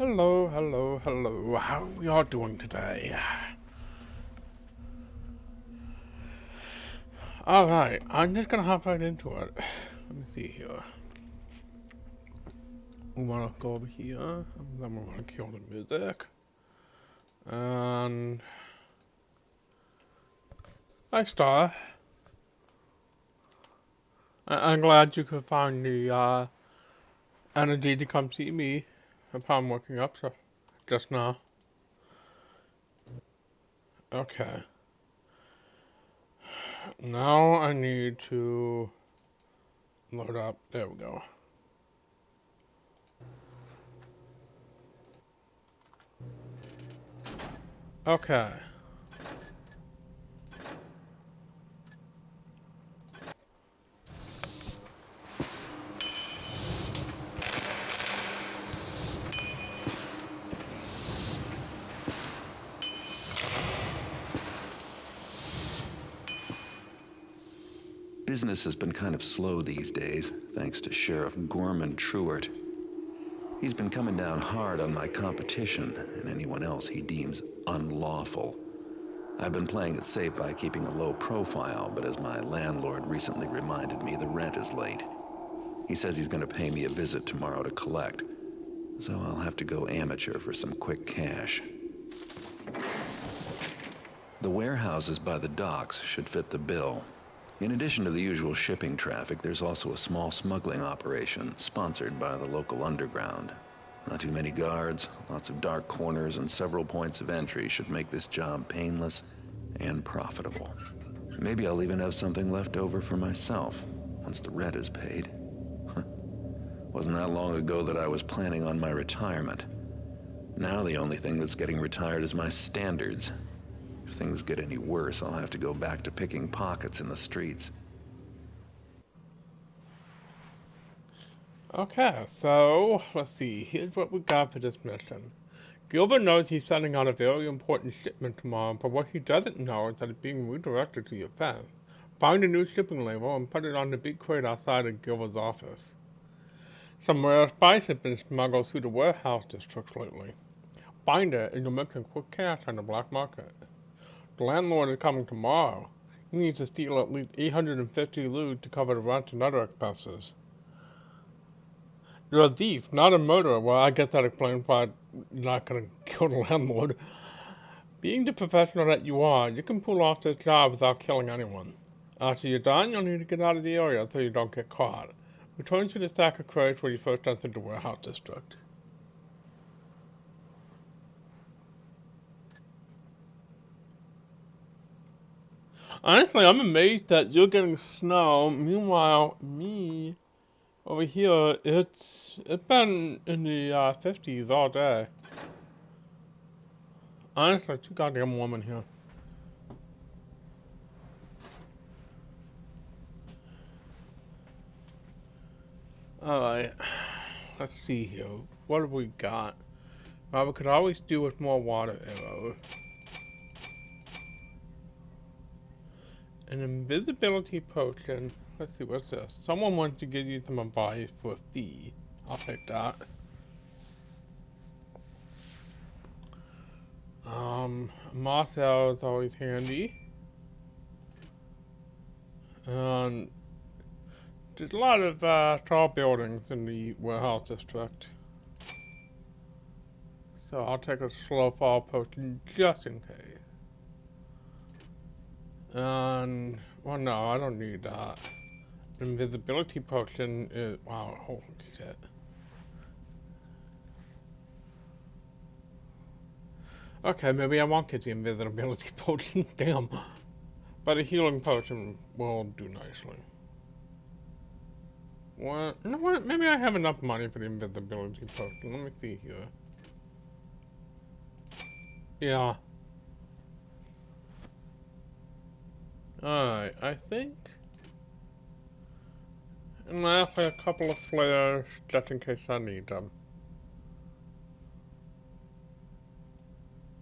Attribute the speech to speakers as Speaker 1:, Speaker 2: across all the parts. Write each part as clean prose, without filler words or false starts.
Speaker 1: Hello, hello, hello. How are we all doing today? Alright, I'm just gonna hop right into it. Let me see here. We wanna go over here, and then we're gonna kill the music. And hi Star. I'm glad you could find the energy to come see me upon waking up so just now. Okay. Now I need to load up. There we go. Okay.
Speaker 2: Business has been kind of slow these days, thanks to Sheriff Gorman Truart. He's been coming down hard on my competition and anyone else he deems unlawful. I've been playing it safe by keeping a low profile, but as my landlord recently reminded me, the rent is late. He says he's going to pay me a visit tomorrow to collect, so I'll have to go amateur for some quick cash. The warehouses by the docks should fit the bill. In addition to the usual shipping traffic, there's also a small smuggling operation sponsored by the local underground. Not too many guards, lots of dark corners, and several points of entry should make this job painless and profitable. Maybe I'll even have something left over for myself once the rent is paid. Wasn't that long ago that I was planning on my retirement. Now the only thing that's getting retired is my standards. If things get any worse, I'll have to go back to picking pockets in the streets.
Speaker 1: Okay, so let's see. Here's what we got for this mission. Gilbert knows he's sending out a very important shipment tomorrow, but what he doesn't know is that it's being redirected to your fence. Find a new shipping label and put it on the big crate outside of Gilbert's office. Some rare spice has been smuggled through the warehouse district lately. Find it and you'll make some quick cash on the black market. The landlord is coming tomorrow. He needs to steal at least 850 loot to cover the rent and other expenses. You're a thief, not a murderer. Well, I guess that explains why you're not gonna kill the landlord. Being the professional that you are, you can pull off this job without killing anyone. After you're done, you'll need to get out of the area so you don't get caught. Return to the stack of crates where you first entered the warehouse district. Honestly, I'm amazed that you're getting snow. Meanwhile, me over here, it's been in the 50s all day. Honestly, it's too goddamn warm in here. Alright, let's see here. What have we got? Well, we could always do with more water arrows. An invisibility potion. Let's see, what's this? Someone wants to give you some advice for a fee. I'll take that. Moss arrow is always handy. And there's a lot of tall buildings in the warehouse district. So I'll take a slow fall potion just in case. And, well, no, I don't need that. Invisibility potion is, wow, holy shit. Okay, maybe I won't get the invisibility potion, damn. But a healing potion will do nicely. What? You know what? Maybe I have enough money for the invisibility potion. Let me see here. Yeah. Alright, I think. And lastly, a couple of flares just in case I need them.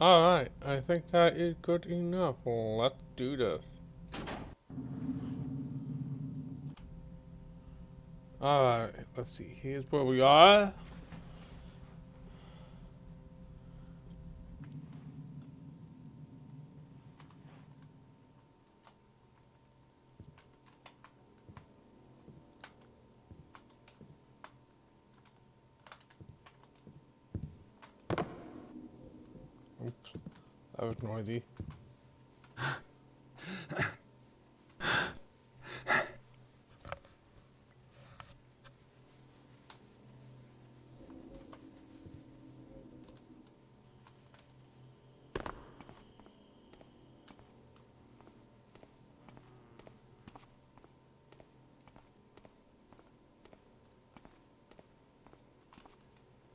Speaker 1: Alright, I think that is good enough. Let's do this. Alright, let's see. Here's where we are. That was noisy.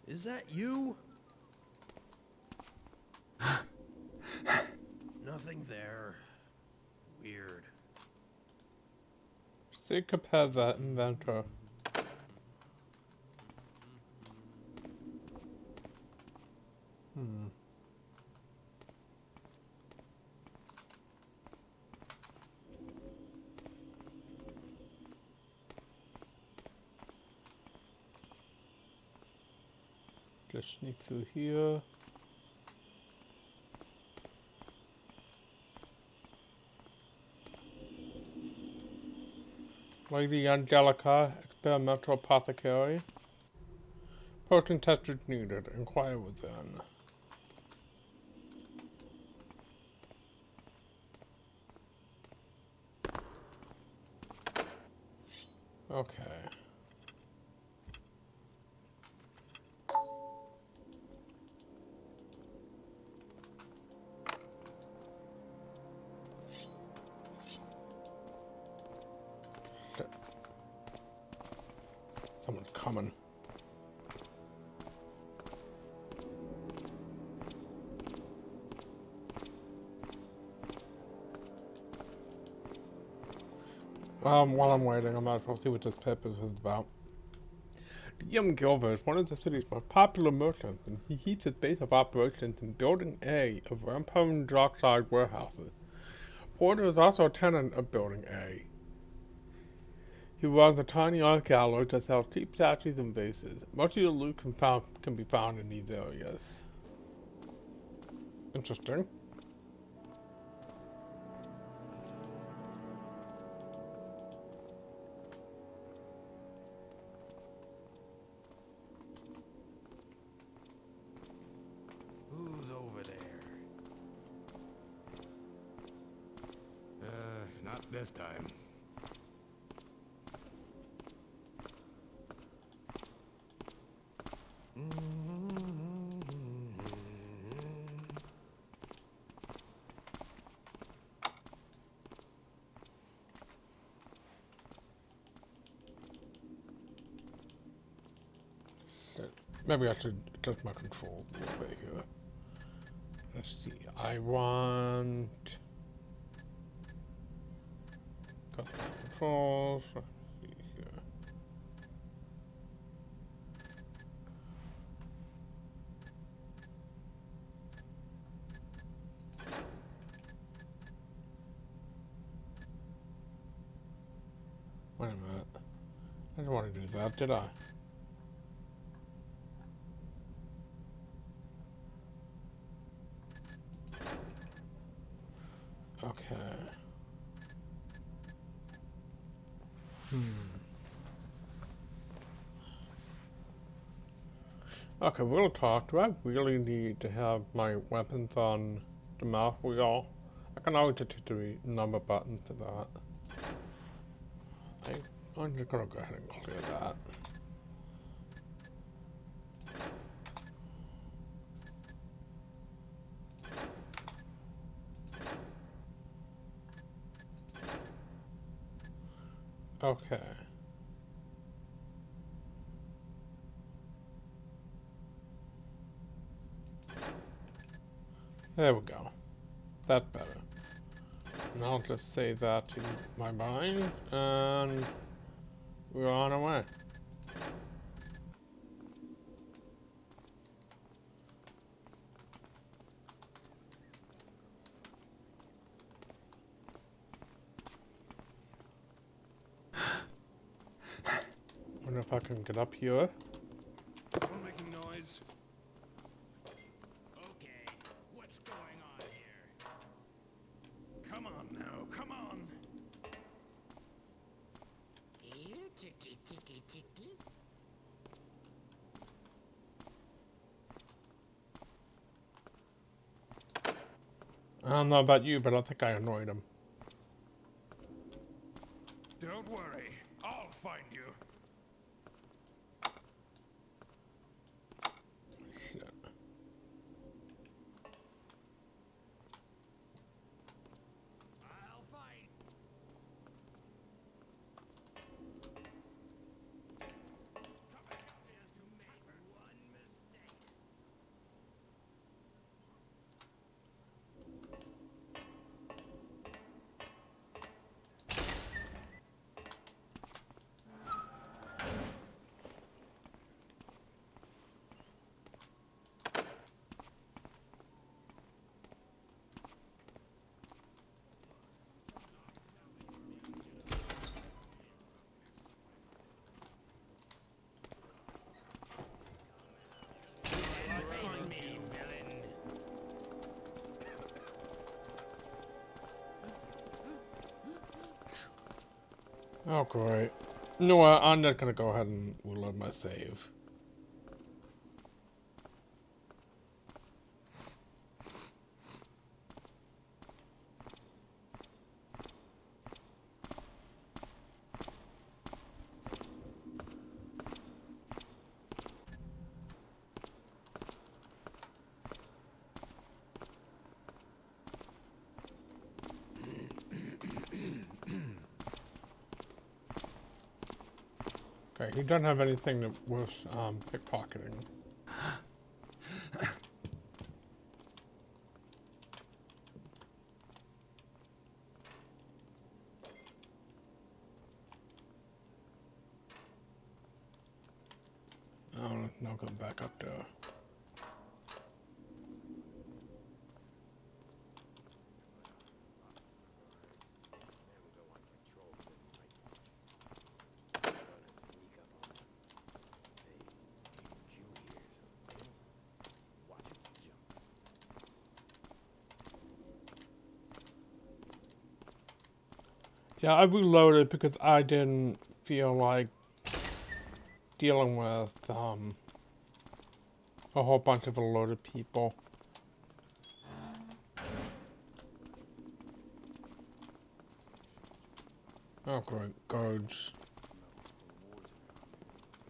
Speaker 3: Is that you? Nothing there. Weird.
Speaker 1: See, compare that inventor. Just sneak through here. Lady Angelica, experimental apothecary. Potion testers needed. Inquire within. Okay. Shit. Someone's coming. While I'm waiting, I might as well see what this paper is about. Guillaume Gilbert is one of the city's most popular merchants, and he keeps his base of operations in Building A of Rampone Dockside Warehouses. Porter is also a tenant of Building A. He runs a tiny art gallery that sells cheap statues and vases. Much of the loot can be found in these areas. Interesting.
Speaker 3: Who's over there? Not this time.
Speaker 1: So maybe I should adjust my control a little bit here. Let's see. I want. Got the controls. Let's see here. Wait a minute. I didn't want to do that, did I? Okay. Okay, we'll talk. Do I really need to have my weapons on the mouse wheel? I can always just hit the number button for that. I'm just gonna go ahead and clear that. Okay. There we go. That's better. And I'll just save that to my mind, and we're on our way. Wonder if I can get up here.
Speaker 3: Someone making noise? Okay, what's going on here? Come on now, come on!
Speaker 4: Here, chicky, chicky, chicky.
Speaker 1: I don't know about you, but I think I annoyed him.
Speaker 3: Don't worry, I'll find you.
Speaker 1: Shit.
Speaker 3: I'll fight. Coming up is to make one mistake. Face me, villain.
Speaker 1: Oh, great. You know what? I'm just gonna go ahead and reload my save. Okay, he doesn't have anything that was pickpocketing. Oh, now go back up there. Yeah, I reloaded because I didn't feel like dealing with a whole bunch of loaded people. Oh, great, guards.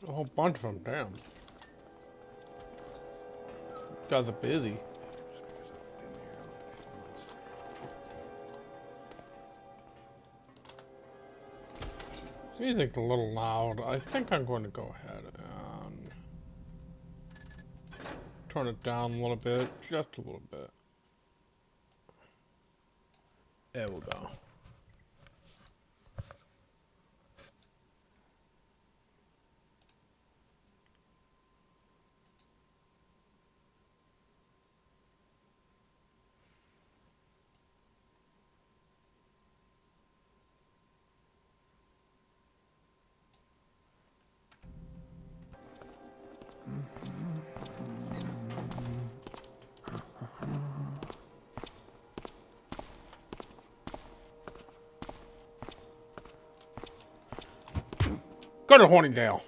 Speaker 1: A whole bunch of them, damn. Guys are busy. Music's a little loud. I think I'm going to go ahead and turn it down a little bit, just a little bit. There we go. Go to Hornydale.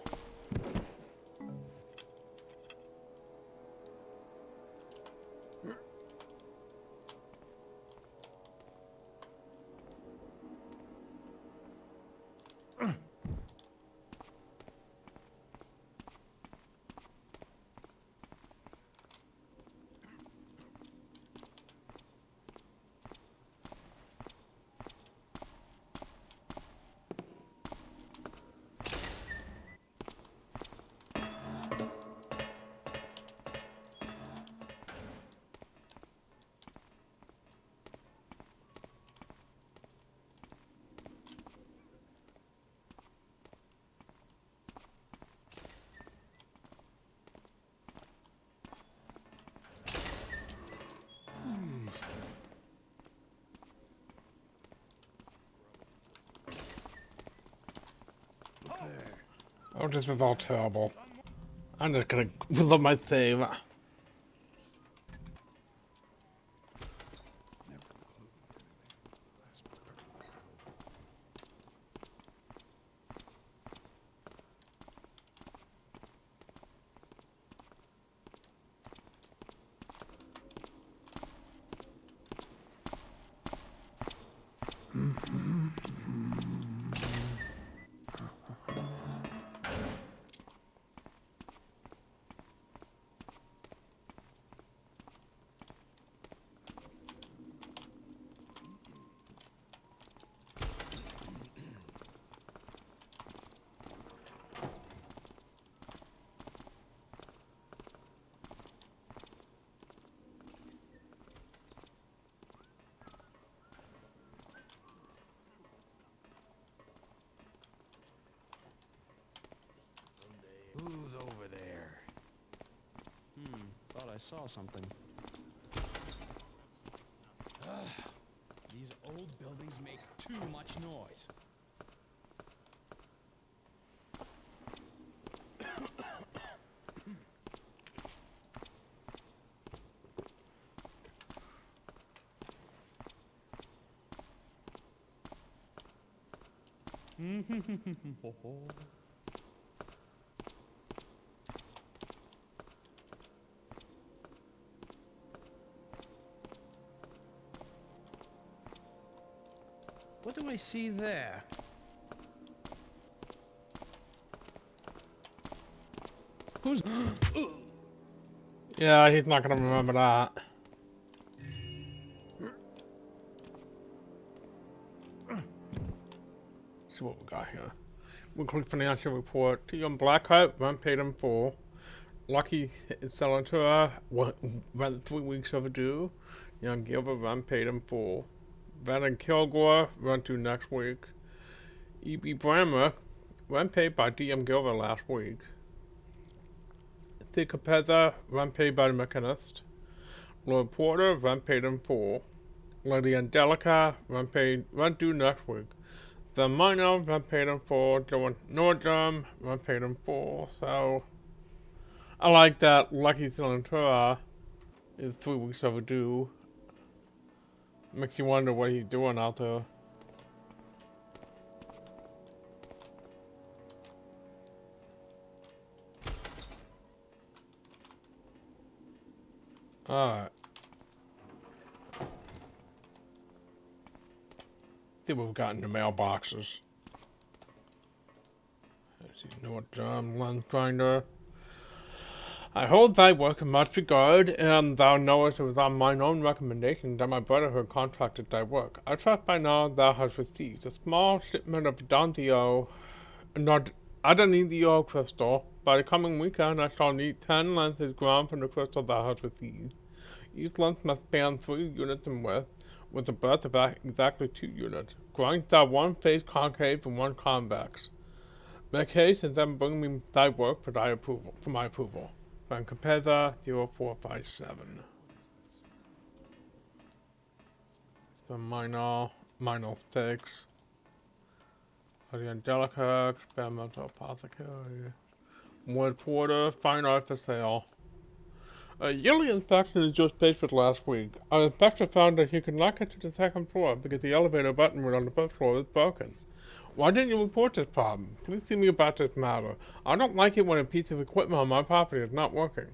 Speaker 1: Oh, this is all terrible. I'm just gonna reload my save.
Speaker 5: Thought I saw something.
Speaker 3: These old buildings make too much noise.
Speaker 5: What do I see there? Who's...
Speaker 1: Yeah, he's not gonna remember that. See what we got here. Weekly financial report. T.M. Blackheart, rent paid in full. Lucky Senator, rent 3 weeks overdue. Young Gilbert, rent paid in full. Van Kilgore, rent due next week. E.B. Brammer, rent paid by D.M. Gilbert last week. Thea Capeza, rent paid by the Mechanist. Lord Porter, rent paid in full. Lady Angelica, rent due next week. The minor, rent paid in full. Joan Nordrum, rent paid in full. So, I like that Lucky Silentura is 3 weeks overdue. Makes you wonder what he's doing out there. Alright. See what we've got in the mailboxes. Let's see, Nordrum, Lens Grinder. I hold thy work in much regard, and thou knowest it was on mine own recommendation that my brotherhood contracted thy work. I trust by now thou hast received a small shipment of Adontio crystal. By the coming weekend I shall need 10 lenses ground from the crystal thou hast received. Each lens must span 3 units in width, with a breadth of exactly 2 units. Grind thou one face concave and one convex. Make haste and then bring me thy work for my approval. Van Capeza 0457. Some minor stakes. The Angelica, experimental apothecary. Wood Porter, fine art for sale. A yearly inspection is just finished last week. Our inspector found that he could not get to the 2nd floor because the elevator button on the 1st floor is broken. Why didn't you report this problem? Please see me about this matter. I don't like it when a piece of equipment on my property is not working.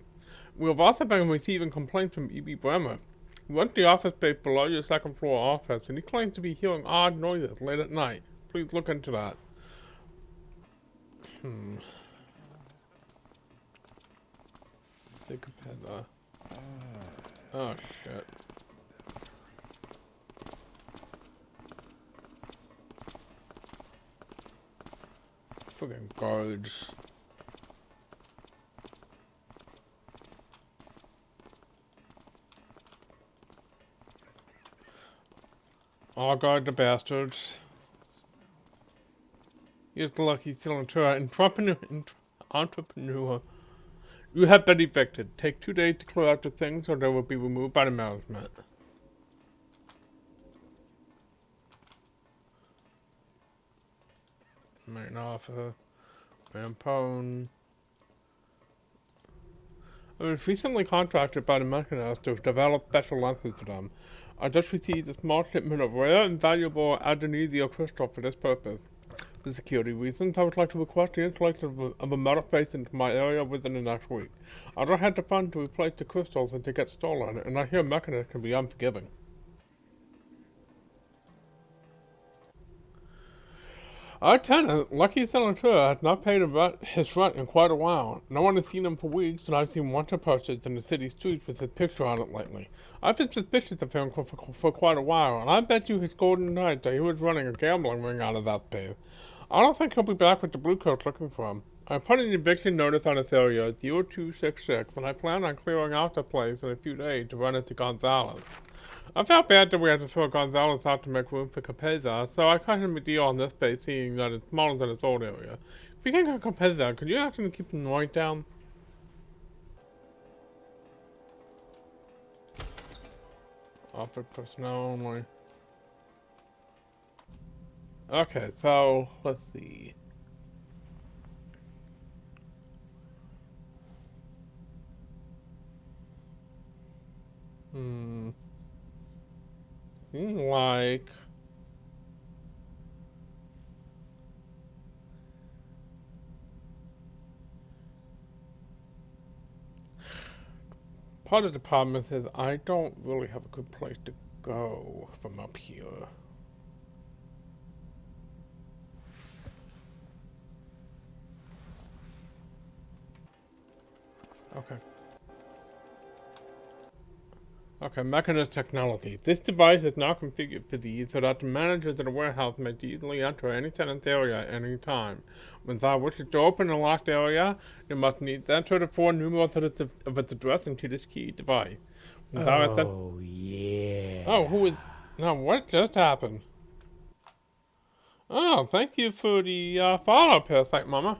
Speaker 1: We have also been receiving complaints from E.B. Bremer. He went to the office space below your 2nd floor office, and he claims to be hearing odd noises late at night. Please look into that. Think of that. Oh shit. Friggin' guards. All guard the bastards. Here's the Lucky Silentura, entrepreneur. You have been evicted. Take 2 days to clear out the things or they will be removed by the management. Main officer. Rampone. I was recently contracted by the Mechanist to develop special lenses for them. I just received a small shipment of rare and valuable Adonisio crystal for this purpose. For security reasons, I would like to request the installation of a metal face into my area within the next week. I don't have the funds to replace the crystals and to get stolen, and I hear Mechanists can be unforgiving. Our tenant, Lucky Silentura, has not paid his rent in quite a while. No one has seen him for weeks, and I've seen wanted posters in the city streets with his picture on it lately. I've been suspicious of him for quite a while, and I bet you his golden night that he was running a gambling ring out of that space. I don't think he'll be back with the blue coats looking for him. I put an eviction notice on his area, 0266, and I plan on clearing out the place in a few days to run it to Gonzalez. I felt bad that we had to throw Gonzalez out to make room for Capeza, so I cut him a deal on this space, seeing that it's smaller than its old area. Speaking of Capeza, could you ask him to keep the noise down? Office personnel only. Okay, so let's see. Seems like part of the problem is I don't really have a good place to go from up here. Okay. Okay, Mechanist Technology. This device is now configured for these so that the managers of the warehouse may easily enter any tenant's area at any time. When they wishes to open a locked area, they must needs enter the 4 numerals of its address into this key device.
Speaker 5: Oh, yeah.
Speaker 1: Oh, who is... Now, what just happened? Oh, thank you for the follow-up here, Psych Mama.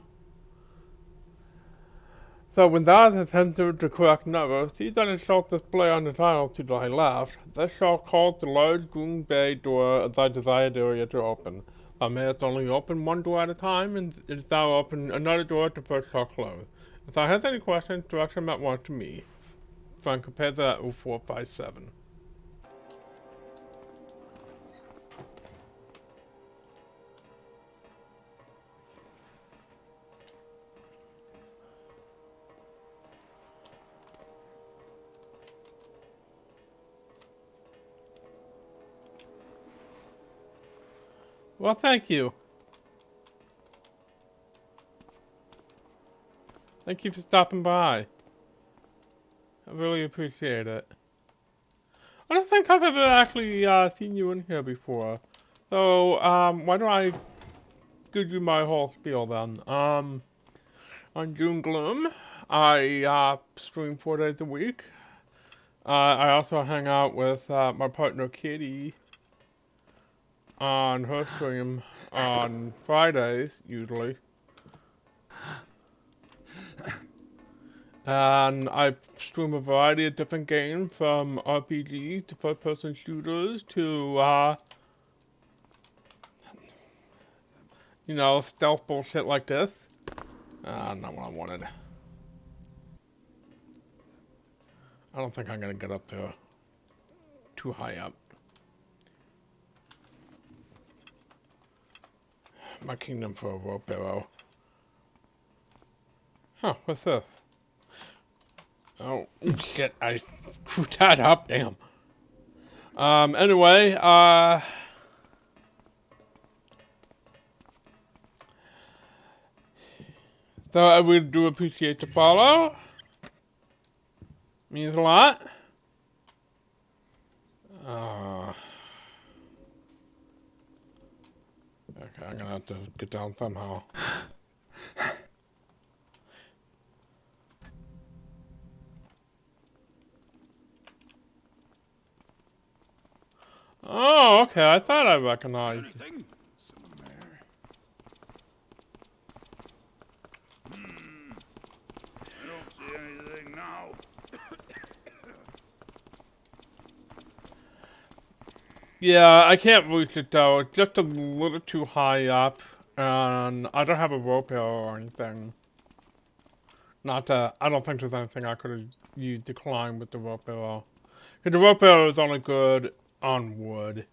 Speaker 1: So when that has entered the correct number, see that it shall display on the tile to thy left. This shall cause the large green bay door of thy desired area to open. Thou mayest only open one door at a time, and if thou open another door, the first shall close. If thou hast any questions, direct them at once to me. Frank Capeza at 0457. Well, thank you. Thank you for stopping by. I really appreciate it. I don't think I've ever actually seen you in here before. So, why don't I give you my whole spiel then? I'm June Gloom. I stream 4 days a week. I also hang out with my partner Kitty on her stream on Fridays, usually. And I stream a variety of different games, from RPGs to first-person shooters to, you know, stealth bullshit like this. Not what I wanted. I don't think I'm gonna get up there too high up. My kingdom for a rope arrow. Huh, what's this? Oh, shit, I screwed that up, damn. Anyway, so I really do appreciate the follow. Means a lot. Okay, I'm gonna have to get down somehow. Oh, okay, I thought I recognized you.
Speaker 3: Anything? Somewhere. I don't see anything now.
Speaker 1: Yeah, I can't reach it though. It's just a little too high up, and I don't have a rope arrow or anything. Not that I don't think there's anything I could have used to climb with the rope arrow. Because the rope arrow is only good on wood.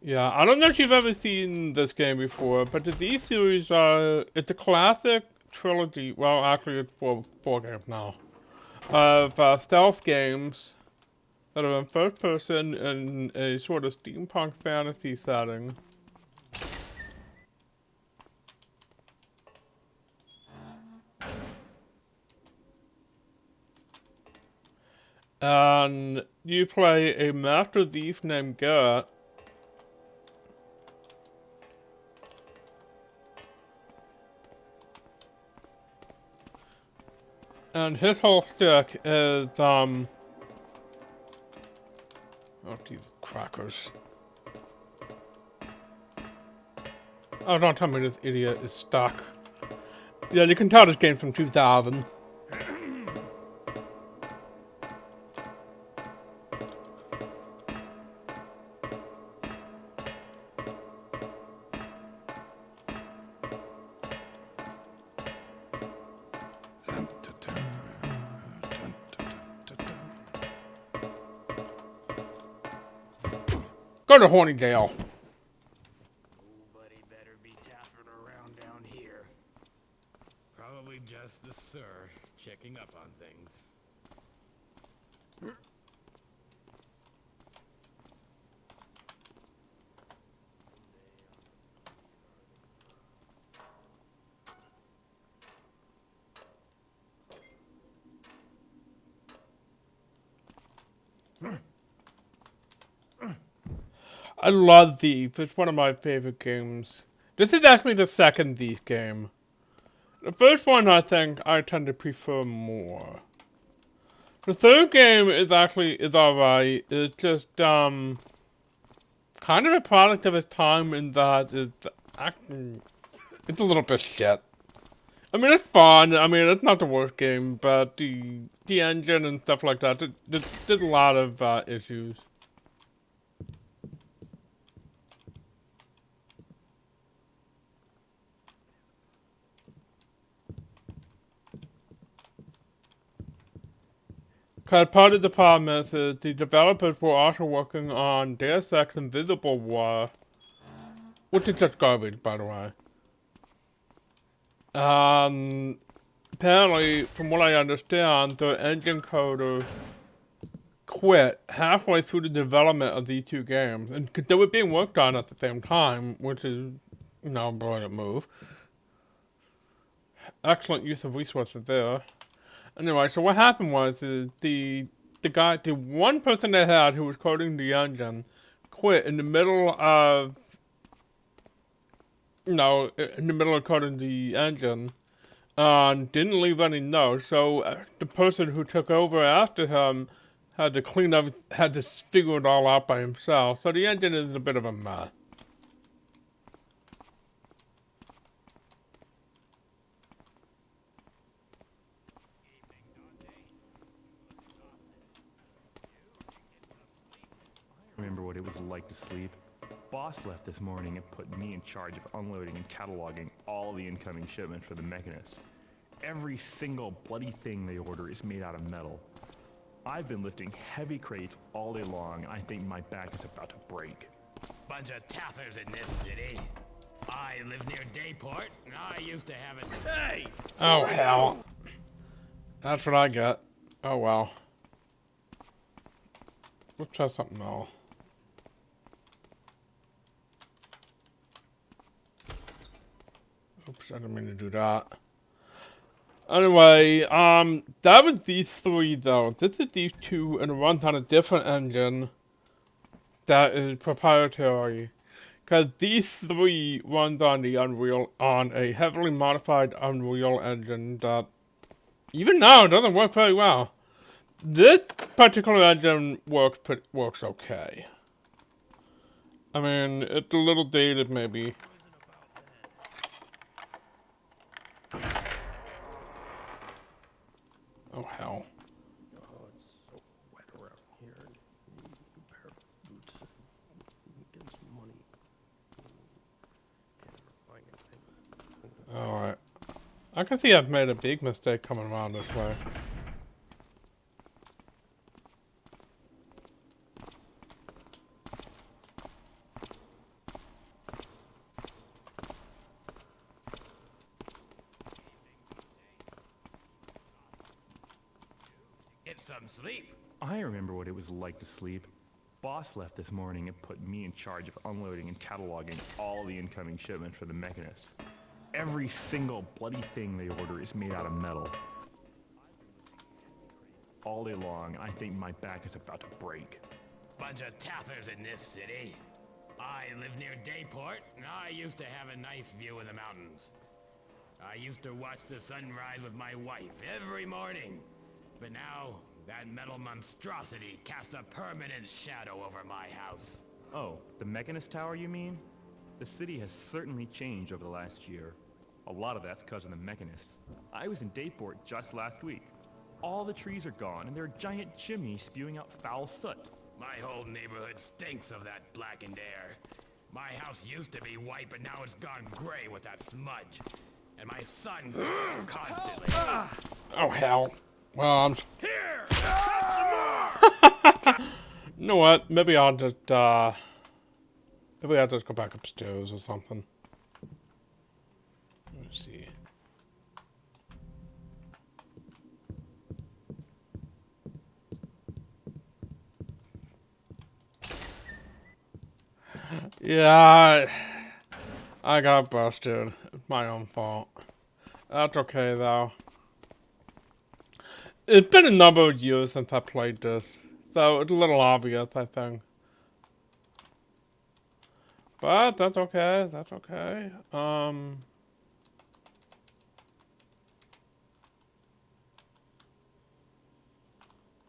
Speaker 1: Yeah, I don't know if you've ever seen this game before, but the D series, it's a classic trilogy. Well, actually, it's four games now of stealth games that are in first person in a sort of steampunk fantasy setting. And you play a master thief named Garrett. And his whole stick is, oh, these crackers. Oh, don't tell me this idiot is stuck. Yeah, you can tell this game's from 2000. Go to Hornydale.
Speaker 3: Nobody better be taffing around down here. Probably just the sir checking up on things.
Speaker 1: I love Thief. It's one of my favorite games. This is actually the second Thief game. The first one I think I tend to prefer more. The third game is alright. It's just kind of a product of its time in that it's a little bit shit. I mean, it's fun. I mean, it's not the worst game, but the engine and stuff like that, there's a lot of issues. Cause part of the problem is the developers were also working on Deus Ex Invisible War, which is just garbage, by the way. Apparently, from what I understand, the engine coder quit halfway through the development of these two games, and they were being worked on at the same time, which is, you know, a brilliant move. Excellent use of resources there. Anyway, so what happened was the one person they had who was coding the engine quit in the middle of coding the engine and didn't leave any notes. So the person who took over after him had to figure it all out by himself. So the engine is a bit of a mess.
Speaker 6: Remember what it was like to sleep. Boss left this morning and put me in charge of unloading and cataloging all the incoming shipments for the Mechanist. Every single bloody thing they order is made out of metal. I've been lifting heavy crates all day long, and I think my back is about to break.
Speaker 3: Bunch of taffers in this city. I live near Dayport, and I used to have it. Hey!
Speaker 1: Oh, hell. That's what I got. Oh, well. Let's try something else. Oops, I didn't mean to do that. Anyway, that was these three, though. This is these two, and it runs on a different engine that is proprietary. Because these three runs on a heavily modified Unreal engine that, even now, doesn't work very well. This particular engine works okay. I mean, it's a little dated, maybe. Oh, hell.
Speaker 5: Oh, it's so wet around here. I need a new pair of boots and get some money. Can't ever find anything.
Speaker 1: Alright. I can see I've made a big mistake coming around this way.
Speaker 3: Get some sleep.
Speaker 6: I remember what it was like to sleep. Boss left this morning and put me in charge of unloading and cataloging all the incoming shipments for the Mechanist. Every single bloody thing they order is made out of metal. All day long, I think my back is about to break.
Speaker 3: Bunch of taffers in this city. I live near Dayport, and I used to have a nice view of the mountains. I used to watch the sunrise with my wife every morning. But now, that metal monstrosity casts a permanent shadow over my house.
Speaker 6: Oh, the Mechanist Tower, you mean? The city has certainly changed over the last year. A lot of that's because of the Mechanists. I was in Dayport just last week. All the trees are gone, and there are giant chimneys spewing out foul soot.
Speaker 3: My whole neighborhood stinks of that blackened air. My house used to be white, but now it's gone gray with that smudge. And my son coughs constantly.
Speaker 1: Oh, hell. Well, I'm...
Speaker 3: Here! Got some more!
Speaker 1: You know what? Maybe I'll just, If we have to just go back upstairs or something. Let's see. Yeah, I got busted. It's my own fault. That's okay though. It's been a number of years since I played this, so it's a little obvious, I think. But that's okay. That's okay.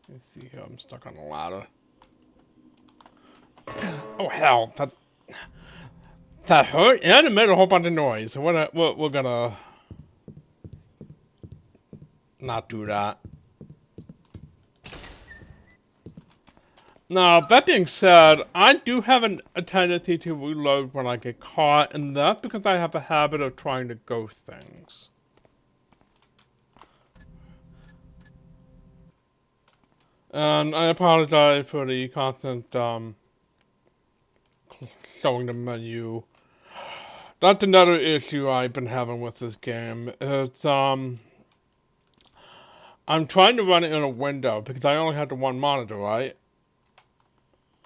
Speaker 1: Let's see here. I'm stuck on a ladder. Oh hell! That hurt, and it made a whole bunch of noise. So we're gonna not do that. Now, that being said, I do have a tendency to reload when I get caught, and that's because I have a habit of trying to ghost things. And I apologize for the constant, showing the menu. That's another issue I've been having with this game. It's, I'm trying to run it in a window because I only have the one monitor, right?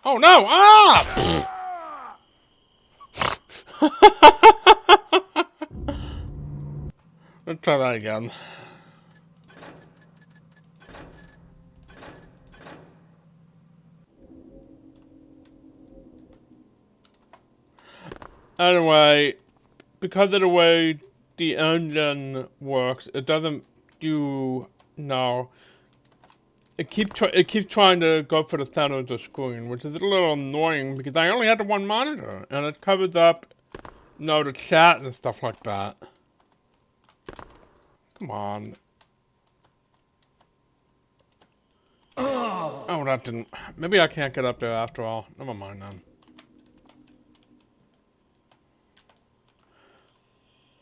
Speaker 1: Oh no! Ah! Let's try that again. Anyway, because of the way the engine works, it doesn't do no. It keeps trying to go for the center of the screen, which is a little annoying because I only had the one monitor, and it covers up, the chat and stuff like that. Come on. Oh, that didn't. Maybe I can't get up there after all. Never mind then.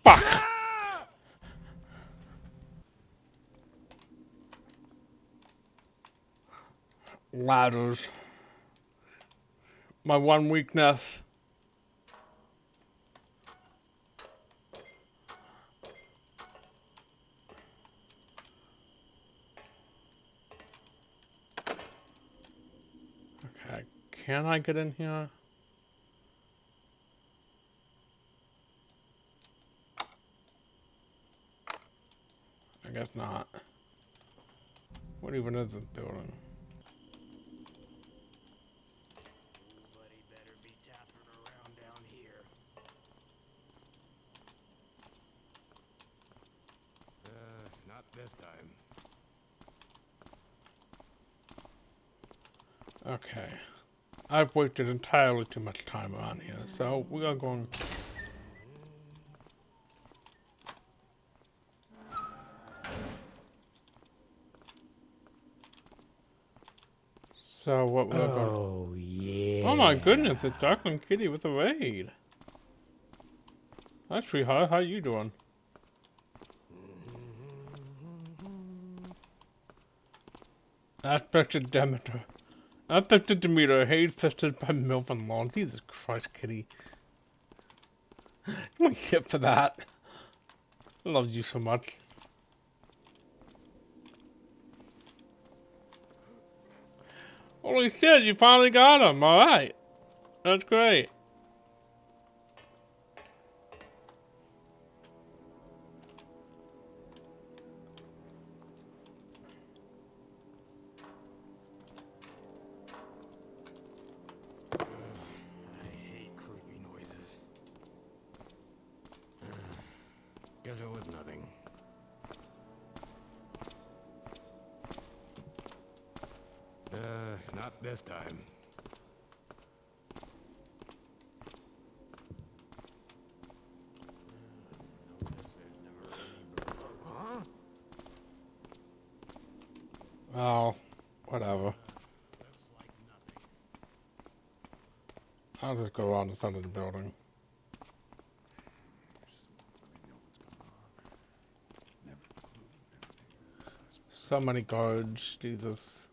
Speaker 1: Fuck! Ladders. My one weakness. Okay, can I get in here? I guess not. What even is this building?
Speaker 3: Nobody better be tapping around down here. Not this time.
Speaker 1: Okay. I've wasted entirely too much time around here, so we are going. So what we're going.
Speaker 5: Oh, yeah.
Speaker 1: Oh my goodness, it's Darkling Kitty with a raid. That's pretty hot. How you doing? Aspected Demeter. Aspected Demeter, hate-fisted by Milvin Lawn. Jesus Christ, Kitty. You want shit for that. I love you so much. Holy shit, you finally got him. Alright. That's great.
Speaker 3: I hate creepy noises. Guess it was nothing. Not this time.
Speaker 1: Oh, whatever. I'll just go around the side of the building. So many guards, Jesus.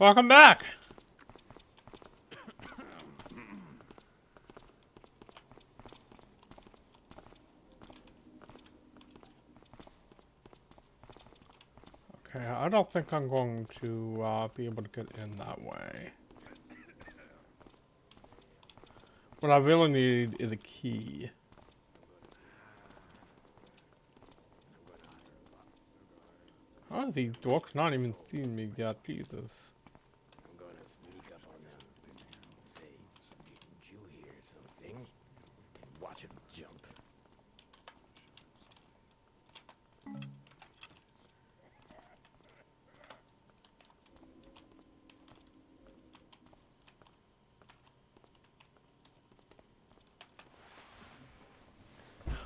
Speaker 1: Welcome back. Okay, I don't think I'm going to be able to get in that way. What I really need is a key. Oh, these dorks not even seeing me yet, Jesus.
Speaker 3: I'm gonna sneak up on them. Say, didn't you hear something? And watch him jump.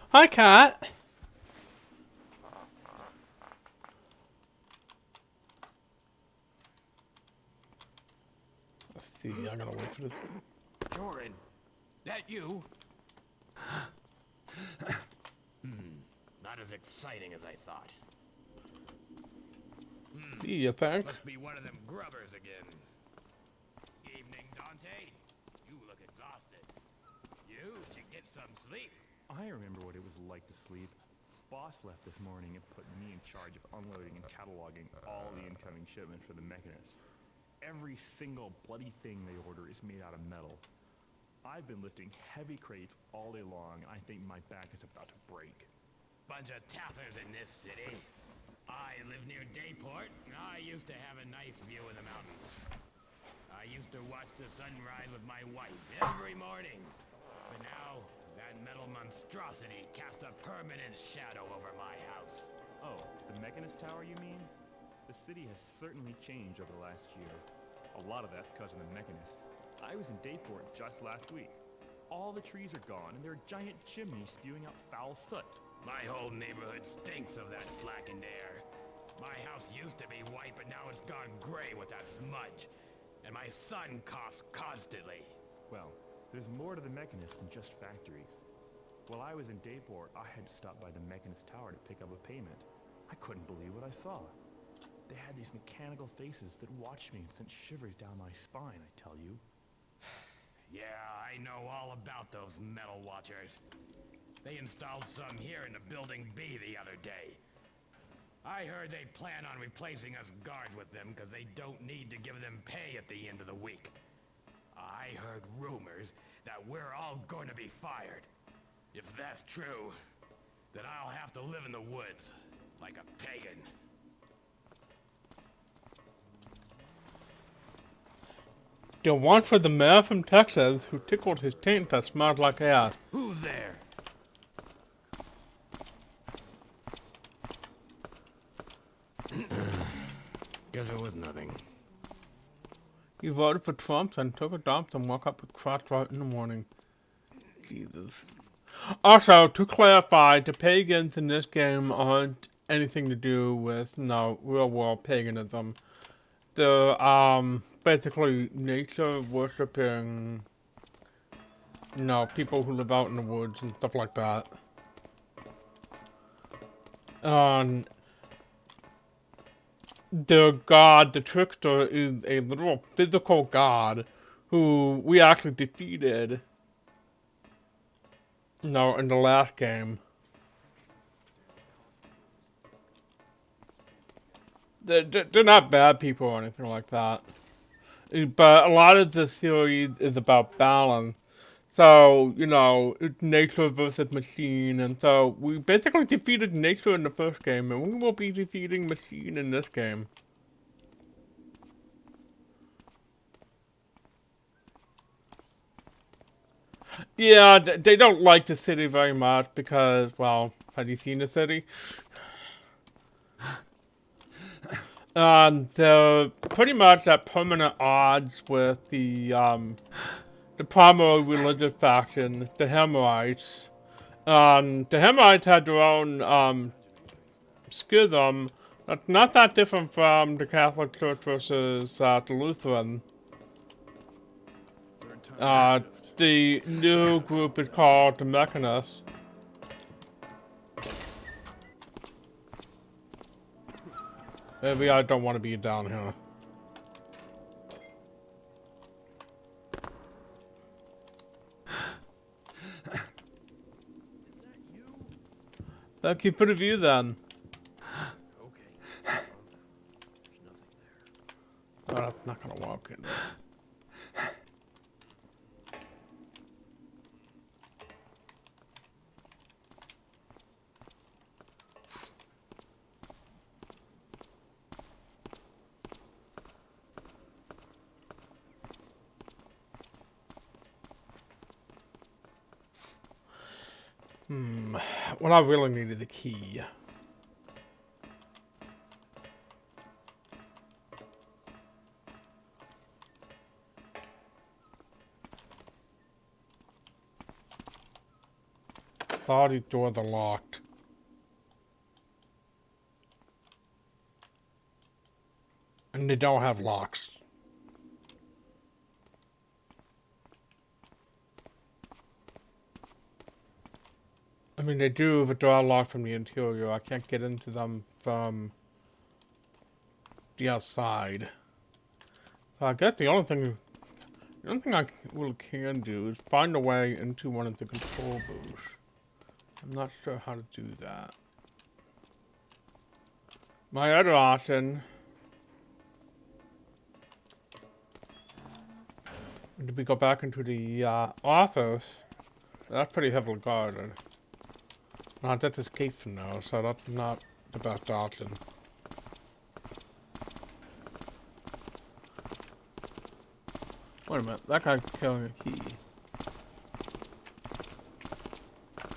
Speaker 1: Hi, cat. Let's see, I'm gonna wait for this.
Speaker 3: Jordan, that you? Not as exciting as I thought.
Speaker 1: See, you think?
Speaker 3: Must be one of them grubbers again. Evening, Dante. You look exhausted. You should get some sleep.
Speaker 6: I remember what it was like to sleep. Boss left this morning and put me in charge of unloading and cataloging all the incoming shipment for the Mechanist. Every single bloody thing they order is made out of metal. I've been lifting heavy crates all day long, and I think my back is about to break.
Speaker 3: Bunch of tappers in this city. I live near Dayport, and I used to have a nice view of the mountains. I used to watch the sunrise with my wife every morning. But now, that metal monstrosity casts a permanent shadow over my house.
Speaker 6: Oh, the Mechanist Tower, you mean? The city has certainly changed over the last year. A lot of that's because of the Mechanists. I was in Dayport just last week. All the trees are gone, and there are giant chimneys spewing out foul soot.
Speaker 3: My whole neighborhood stinks of that blackened air. My house used to be white, but now it's gone gray with that smudge. And my son coughs constantly.
Speaker 6: Well, there's more to the Mechanists than just factories. While I was in Dayport, I had to stop by the Mechanist Tower to pick up a payment. I couldn't believe what I saw. They had these mechanical faces that watched me and sent shivers down my spine, I tell you.
Speaker 3: Yeah, I know all about those metal watchers. They installed some here in the Building B the other day. I heard they plan on replacing us guards with them because they don't need to give them pay at the end of the week. I heard rumors that we're all going to be fired. If that's true, then I'll have to live in the woods like a pagan.
Speaker 1: The one for the mayor from Texas who tickled his taint that smelled like ass.
Speaker 3: Who's there? Guess it was nothing.
Speaker 1: He voted for Trump and took a dump and woke up with crotch right in the morning. Jesus. Also, to clarify, the pagans in this game aren't anything to do with, no, real world paganism. They're, basically nature worshipping, people who live out in the woods and stuff like that. The god, the trickster, is a literal physical god who we actually defeated, in the last game. They're not bad people or anything like that. But a lot of the series is about balance. So, it's nature versus machine, and so we basically defeated nature in the first game, and we will be defeating machine in this game. Yeah, they don't like the city very much because, well, have you seen the city? They're pretty much at permanent odds with the primary religious faction, the Hemorites. The Hemorites had their own schism that's not that different from the Catholic Church versus the Lutheran. The new group is called the Mechanists. Maybe I don't want to be down here. Thank you for the view then.
Speaker 5: Okay. There's nothing there.
Speaker 1: Oh, that's not gonna walk in. Well, I really needed the key. Thought these doors are locked. And they don't have locks. I mean, they do, but they're all locked from the interior. I can't get into them from the outside. So I guess the only thing I really can do is find a way into one of the control booths. I'm not sure how to do that. My other option would be go back into the office. That's pretty heavily guarded. That's escape from now, so that's not the best option. Wait a minute, that guy's carrying a key.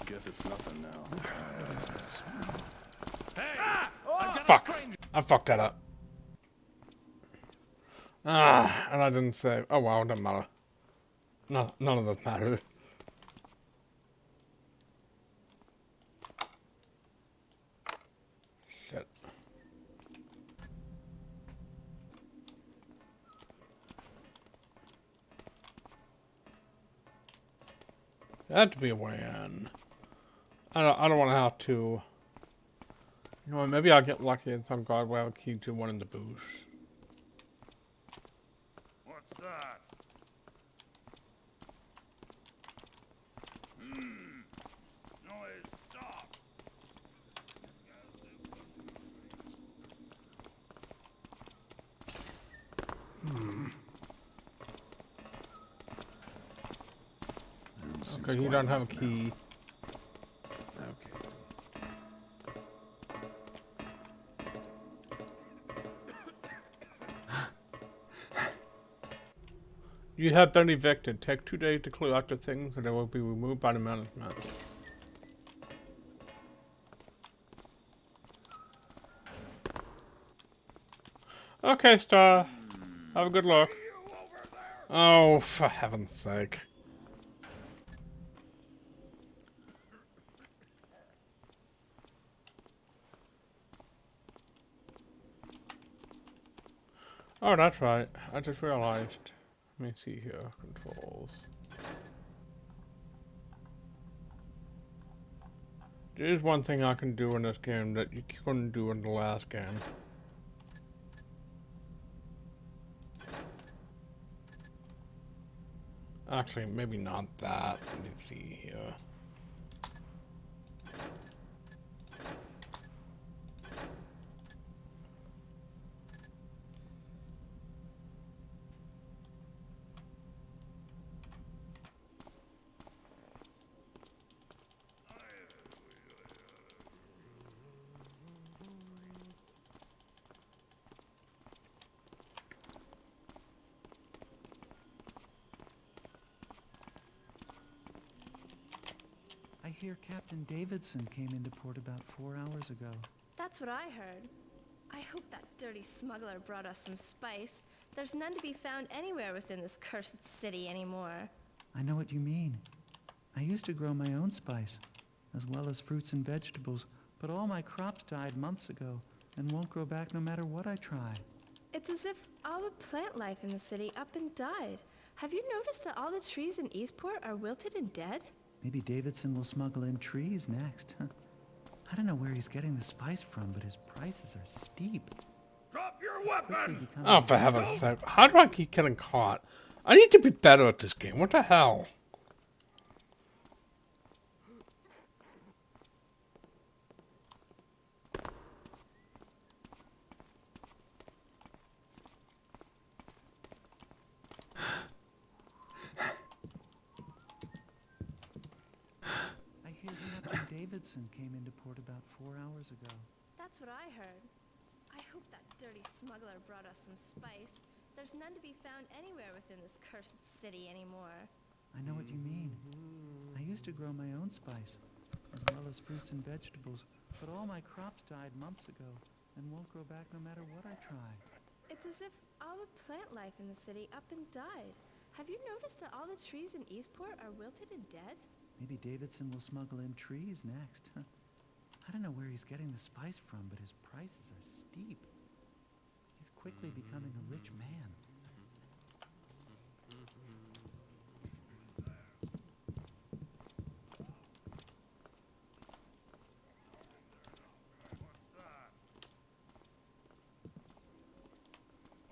Speaker 7: Guess it's nothing now.
Speaker 1: Fuck! I fucked that up. And I didn't say. Oh well, it doesn't matter. No, none of this matters. Shit. There had to be a way in. I don't want to have to. You know what, maybe I'll get lucky and some guard will have a key to one of the booths.
Speaker 6: What's that? Noise, stop.
Speaker 1: Okay, you don't have a key.
Speaker 7: Okay.
Speaker 1: You have been evicted. Take 2 days to clear out your things or they will be removed by the management. Okay, Star. Have a good look. Oh, for heaven's sake. Oh, that's right. I just realized. Let me see here. Controls. There's one thing I can do in this game that you couldn't do in the last game. Actually, maybe not that. Let me see here.
Speaker 8: I hear Captain Davidson came into port about 4 hours ago.
Speaker 9: That's what I heard. I hope that dirty smuggler brought us some spice. There's none to be found anywhere within this cursed city anymore.
Speaker 8: I know what you mean. I used to grow my own spice, as well as fruits and vegetables, but all my crops died months ago and won't grow back no matter what I try.
Speaker 9: It's as if all the plant life in the city up and died. Have you noticed that all the trees in Eastport are wilted and dead?
Speaker 8: Maybe Davidson will smuggle in trees next. I don't know where he's getting the spice from, but his prices are steep.
Speaker 6: Drop your weapon!
Speaker 1: Oh, for heaven's sake. How do I keep getting caught? I need to be better at this game. What the hell?
Speaker 8: Davidson came into port about 4 hours ago.
Speaker 9: That's what I heard. I hope that dirty smuggler brought us some spice. There's none to be found anywhere within this cursed city anymore.
Speaker 8: I know what you mean. I used to grow my own spice, as well as fruits and vegetables, but all my crops died months ago and won't grow back no matter what I try.
Speaker 9: It's as if all the plant life in the city up and died. Have you noticed that all the trees in Eastport are wilted and dead?
Speaker 8: Maybe Davidson will smuggle in trees next. I don't know where he's getting the spice from, but his prices are steep. He's quickly becoming a rich man.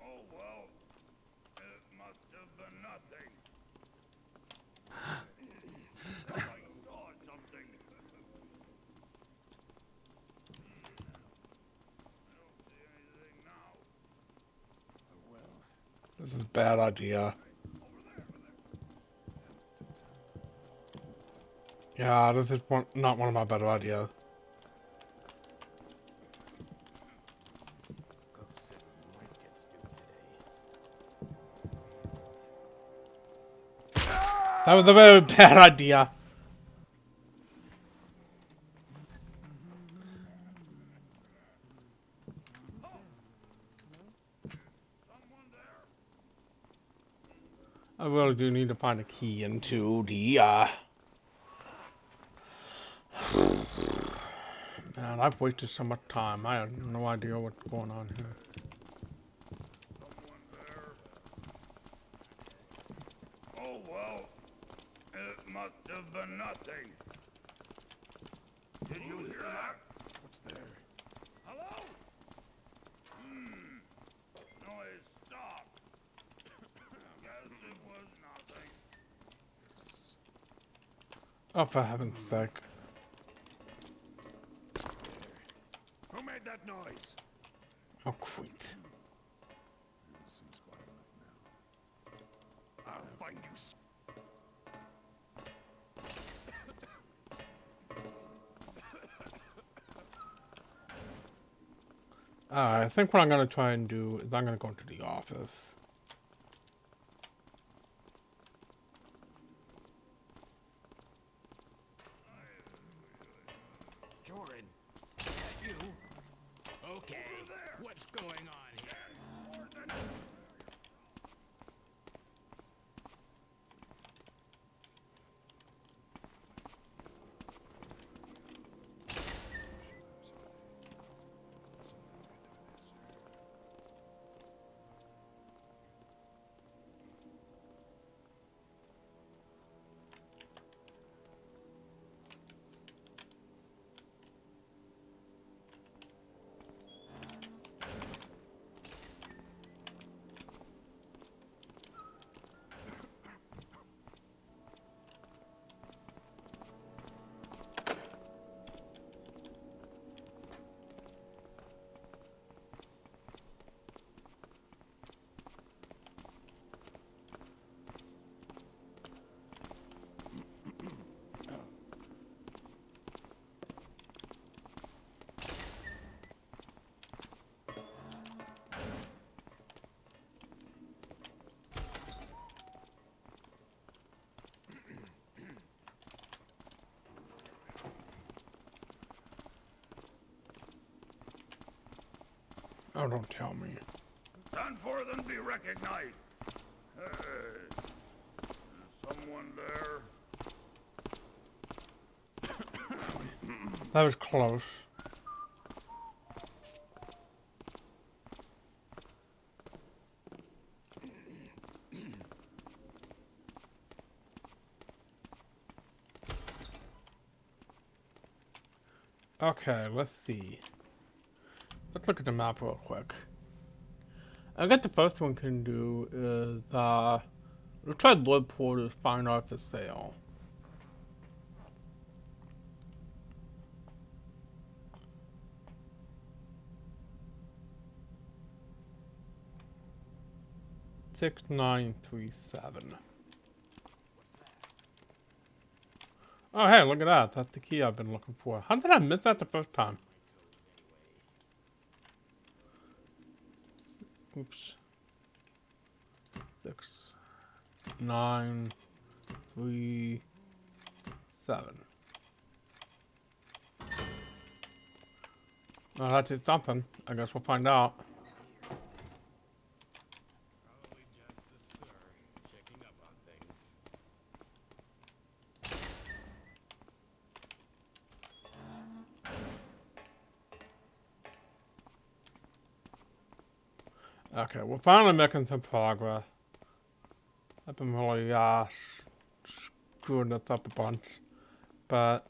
Speaker 3: Oh, well, it must have been nothing. I saw something. I don't see anything now.
Speaker 1: This is a bad idea. Yeah, this is not one of my better ideas. That was a very bad idea. I really do need to find a key into the, Man, I've wasted so much time. I have no idea what's going on here.
Speaker 3: Oh, well, it must have been nothing. Did you hear that?
Speaker 7: What's there?
Speaker 3: Hello? Noise stopped. Guess it was nothing.
Speaker 1: Oh, for heaven's sake.
Speaker 3: Who made that noise?
Speaker 1: Oh, quit.
Speaker 7: Seems quiet enough now.
Speaker 3: I'll find you.
Speaker 1: I think what I'm going to try and do is I'm going to go into the office.
Speaker 3: Jordan, is that you? Okay, what's going on here?
Speaker 1: Oh, don't tell me.
Speaker 3: Stand forth and be recognized. Hey, is someone there?
Speaker 1: That was close. Okay, let's see. Let's look at the map real quick. I guess the first one can do is, we'll try Bloodport as fine art for sale. $6937. Oh, hey, look at that. That's the key I've been looking for. How did I miss that the first time? Oops. 6, 9, 3, 7. Oh, that did something. I guess we'll find out.
Speaker 3: Probably just the sir checking up on things.
Speaker 1: Okay, we're finally making some progress. I've been really, screwing this up a bunch. But...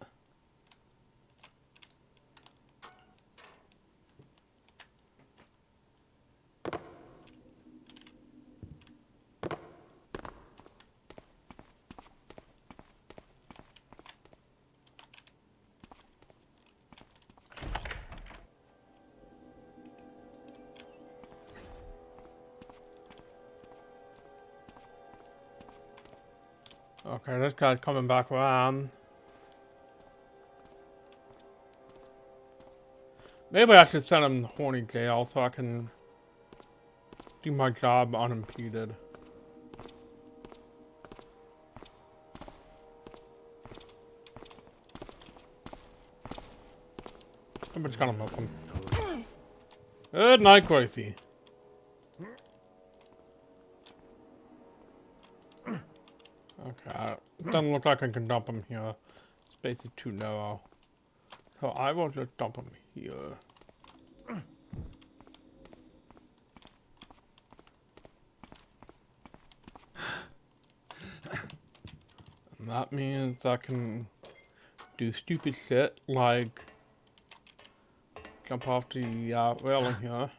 Speaker 1: okay, this guy's coming back around. Maybe I should send him to Horny Jail so I can do my job unimpeded. I'm just gonna miss him. Good night, Gracie. Okay, it doesn't look like I can dump him here. Space is too narrow. So I will just dump him here. And that means I can do stupid shit like jump off the railing here.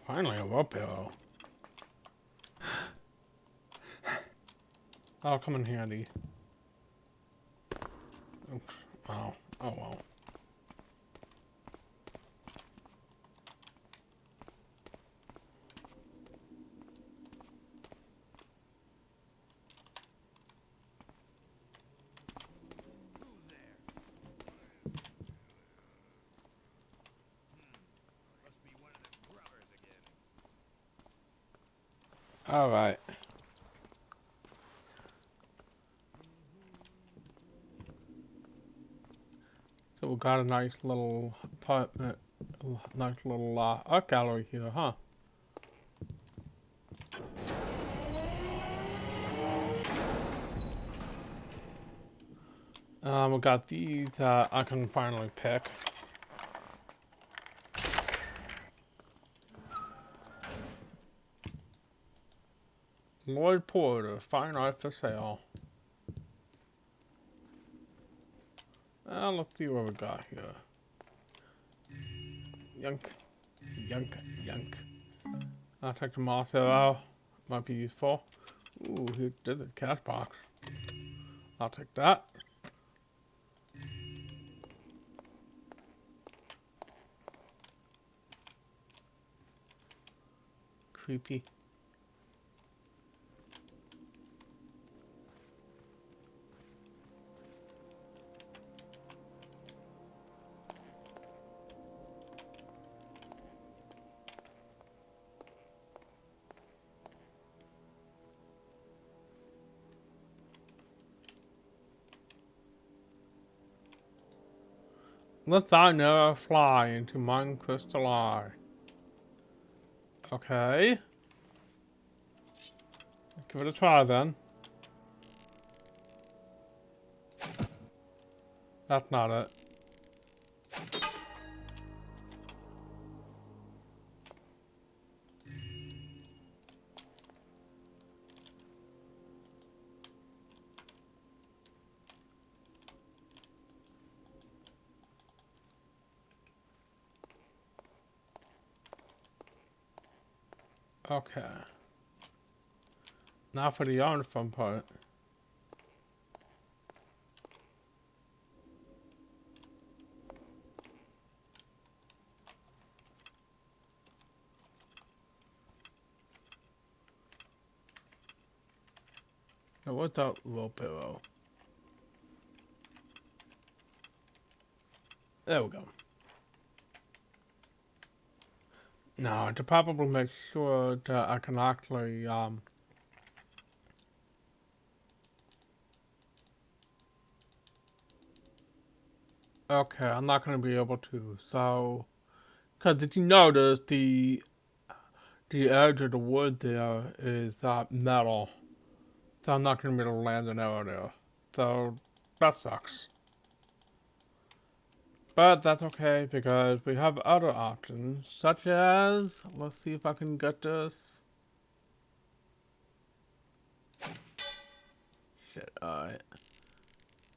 Speaker 1: Finally, a rope arrow. That'll come in handy. Oops. Oh. Oh well. All right. So we got a nice little apartment, nice little art gallery here, huh? We got these I can finally pick. Lloyd Porter, fine art for sale. Let's see what we got here. Yunk, yunk, yunk. I'll take the moss arrow. Might be useful. Ooh, he did the cash box. I'll take that. Creepy. Let thy arrow fly into mine crystal eye. Okay. Give it a try then. That's not it. Okay. Now for the yarn fun part. Now what's that rope arrow? There we go. Now to probably make sure that I can actually okay, I'm not gonna be able to. So, cause did you notice the edge of the wood there is metal? So I'm not gonna be able to land an arrow there. So that sucks. But that's okay because we have other options, such as, let's see if I can get this. Shit, alright.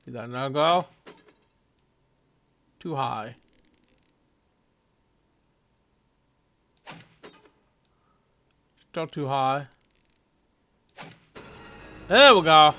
Speaker 1: Is that no go? Too high. Still too high. There we go.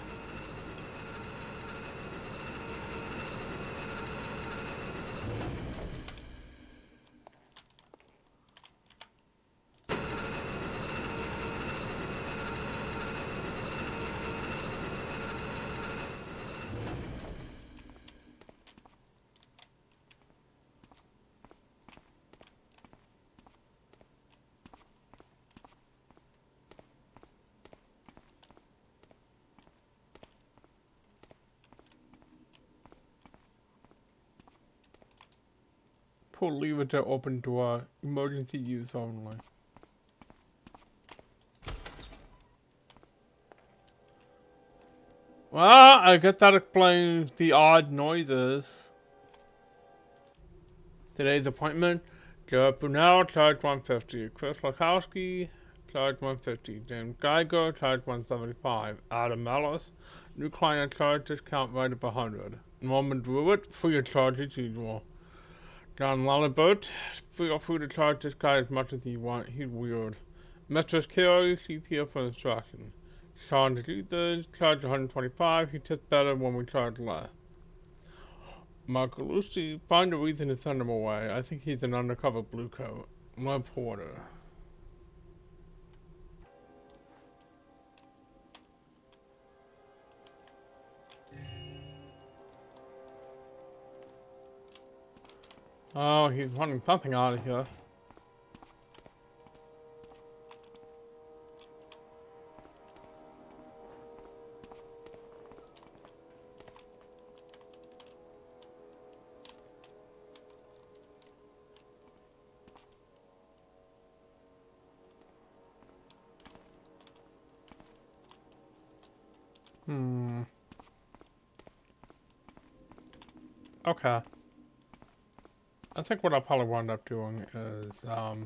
Speaker 1: Pull lever to open door. Emergency use only. Well, I guess that explains the odd noises. Today's appointment: Jared Brunel, charge 150. Chris Lakowski, charge 150. James Geiger, charge 175. Adam Ellis, new client charge discount right up 100. Norman Druitt, free of charge as usual. John Lallibert, feel free to charge this guy as much as you want. He's weird. Mistress Carey, she's here for instruction. Sean Jesus, charge 125. He tips better when we charge less. Mark Lucy, find a reason to send him away. I think he's an undercover blue coat. Web Porter. Oh, he's wanting something out of here. Okay. I think what I'll probably wind up doing is, I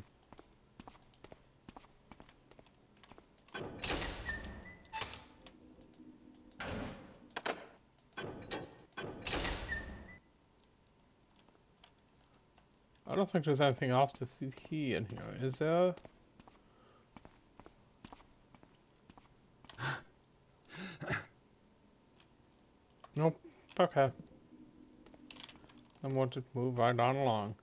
Speaker 1: don't think there's anything else to see in here, is there? Nope. Okay. Then we'll just move right on along.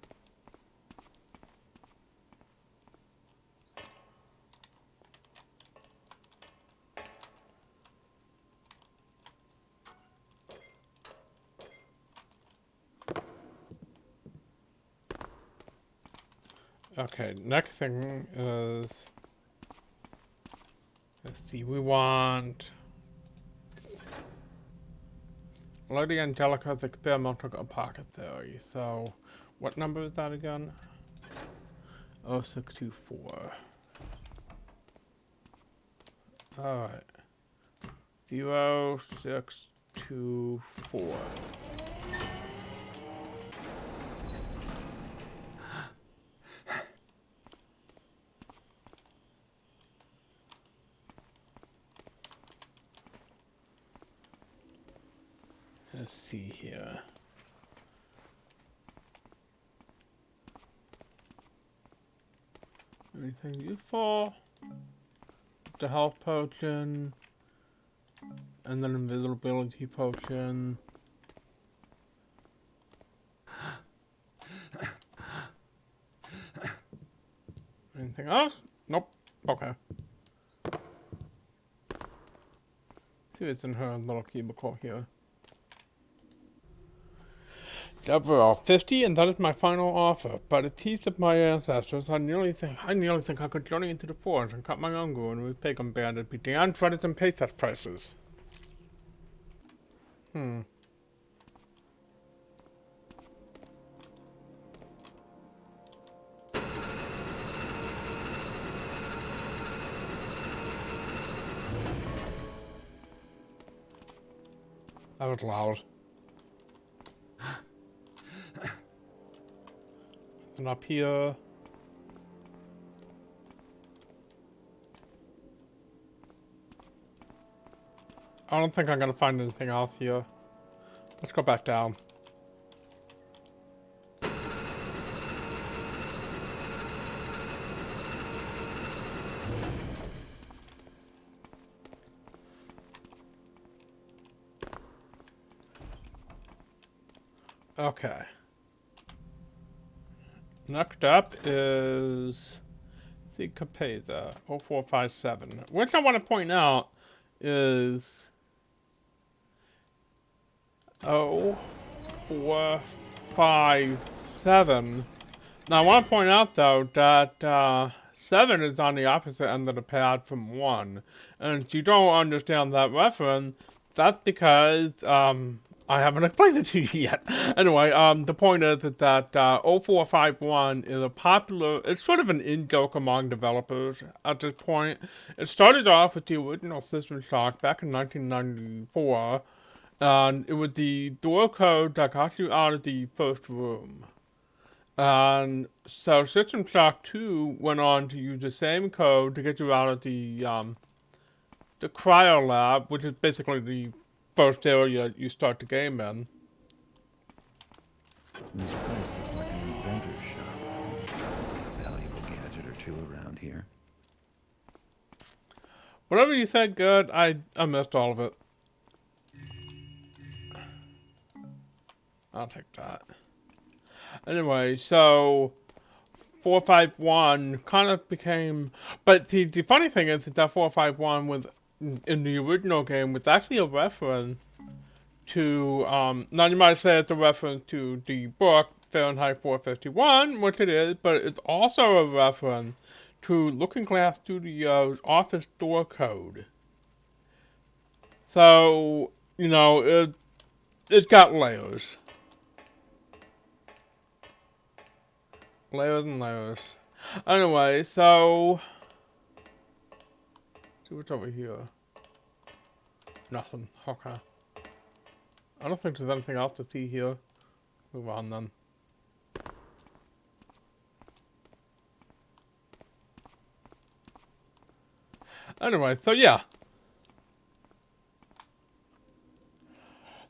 Speaker 1: Okay, next thing is, let's see, we want Lady Angelica's experimental pocket theory. So, what number is that again? 0624. Alright. 0624. Let's see here. Anything useful? The health potion. And then invisibility potion. Anything else? Nope. Okay. See what's in her little cubicle here. Overall 50, and that is my final offer. By the teeth of my ancestors, I nearly think I could journey into the forest and cut my own goon with pagan bandit between unfretted and pay such prices. That was loud. And up here. I don't think I'm gonna find anything else here. Let's go back down. Okay. Next up is the Capeza 0457, which I want to point out is 0457. Now I want to point out though that 7 is on the opposite end of the pad from 1, and if you don't understand that reference, that's because I haven't explained it to you yet. Anyway, the point is that 0451 is a popular, it's sort of an in-joke among developers at this point. It started off with the original System Shock back in 1994, and it was the door code that got you out of the first room. And so System Shock 2 went on to use the same code to get you out of the cryo lab, which is basically the first area you start the game in.
Speaker 2: This place is like an inventor's shop. A valuable gadget or two around here.
Speaker 1: Whatever you think good, I missed all of it. I'll take that. Anyway, so 451 kind of became, but the funny thing is that 451 was in the original game was actually a reference to, now you might say it's a reference to the book Fahrenheit 451, which it is, but it's also a reference to Looking Glass Studios' office door code. So, you know, it's got layers. Layers and layers. Anyway, so see what's over here. Nothing. Okay. I don't think there's anything else to see here. Move on then. Anyway, so yeah.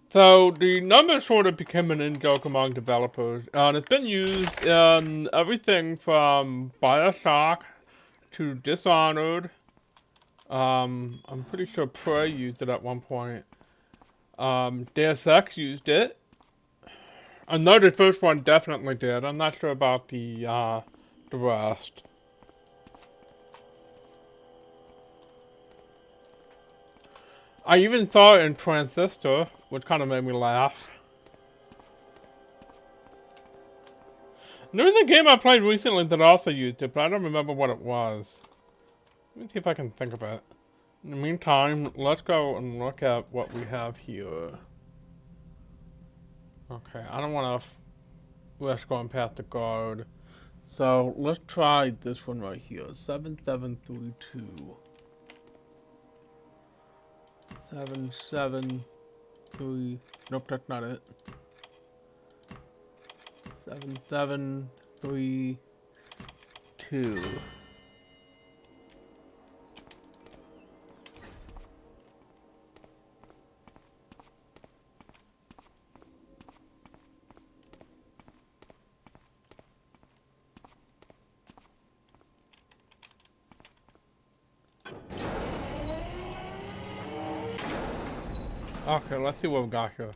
Speaker 1: So the number sort of became an in-joke among developers, and it's been used in everything from BioShock to Dishonored. I'm pretty sure Prey used it at one point. Deus Ex used it. I know the first one definitely did. I'm not sure about the rest. I even saw it in Transistor, which kind of made me laugh. There was a game I played recently that also used it, but I don't remember what it was. Let me see if I can think of it. In the meantime, let's go and look at what we have here. Okay, I don't want to risk going past the guard. So, let's try this one right here. 7732. 773. Nope, that's not it. 7732. Okay, let's see what we got here.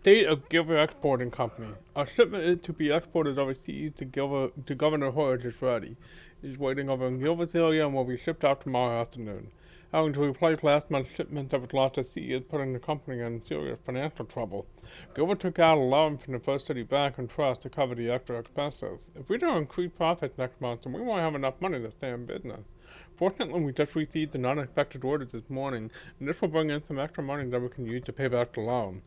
Speaker 1: State of Gilbert Exporting Company. A shipment is to be exported overseas to Governor Hood is ready. He's waiting over in Gilbert's area and will be shipped out tomorrow afternoon. Having to replace last month's shipment that was lost at sea is putting the company in serious financial trouble. Gilbert took out a loan from the First City Bank and Trust to cover the extra expenses. If we don't increase profits next month, then we won't have enough money to stay in business. Fortunately, we just received an unexpected order this morning, and this will bring in some extra money that we can use to pay back the loan.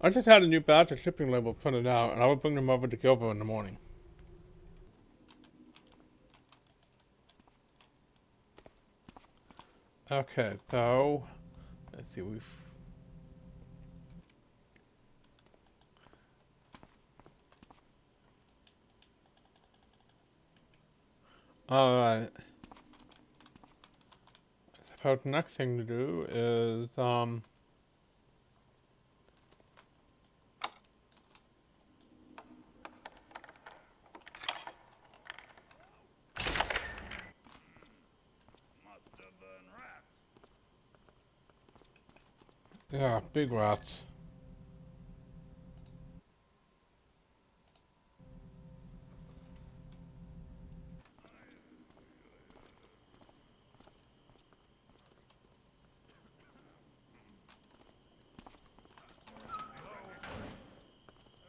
Speaker 1: I just had a new batch of shipping labels printed out, and I will bring them over to Gilbert in the morning. Okay, so let's see. All right. I suppose the next thing to do is yeah, big rats.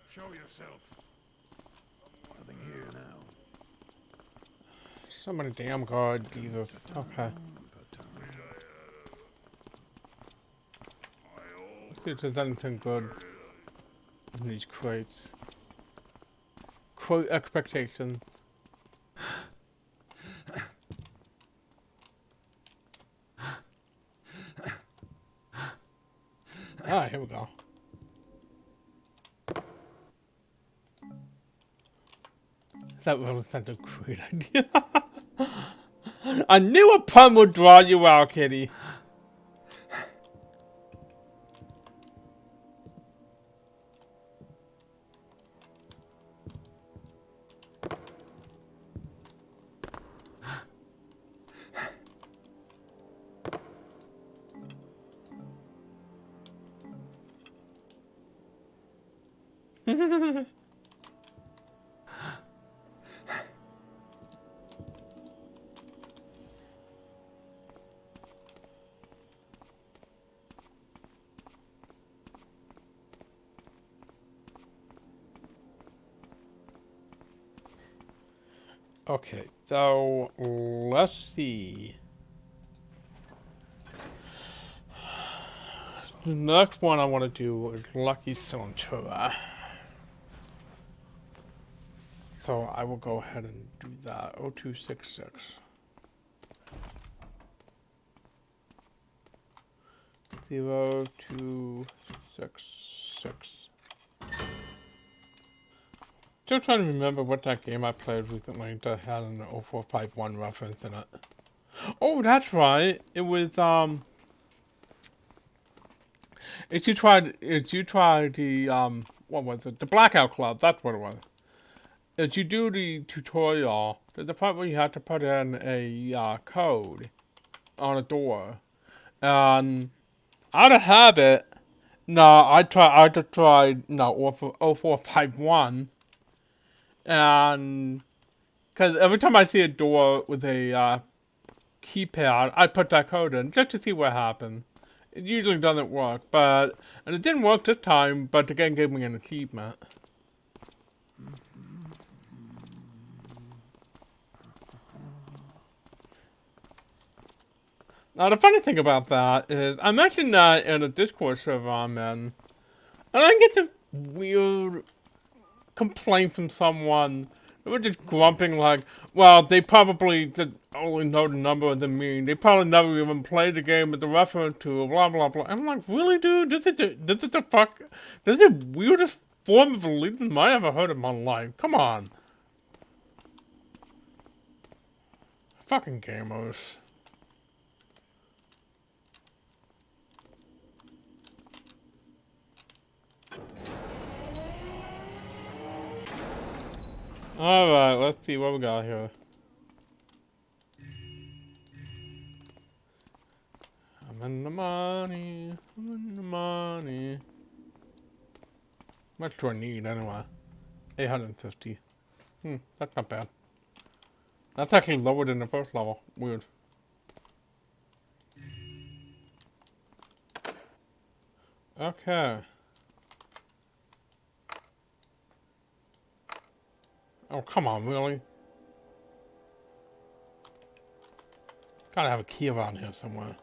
Speaker 7: Show yourself. Nothing here now.
Speaker 1: So many damn guards, Jesus. Okay. Let's see if there's anything good in these crates. Quote expectation. Ah, here we go. That really sounds a great idea. I knew a pun would draw you out, kitty. Okay, so let's see. The next one I want to do is Lucky Centura. So I will go ahead and do that. 0266. 0266. Still trying to remember what that game I played recently that had an 0451 reference in it. Oh, that's right. It was If you tried the what was it? The Blackout Club. That's what it was. As you do the tutorial, there's the part where you have to put in a code on a door, and out of habit, I just tried 0451, and because every time I see a door with a keypad, I put that code in just to see what happened. It usually doesn't work, and it didn't work this time, but the game gave me an achievement. Now, the funny thing about that is, I mentioned that in a Discord server I'm in, and I get some weird complaint from someone. They were just grumping like, well, they probably just only know the number than me. They probably never even played the game with the reference to, blah, blah, blah. I'm like, really, dude? This is the weirdest form of elitism I ever heard in my life. Come on. Fucking gamers. Alright, let's see what we got here. I'm in the money. I'm in the money. Much do I need anyway? 850. That's not bad. That's actually lower than the first level. Weird. Okay. Oh, come on, really? Gotta have a key around here somewhere.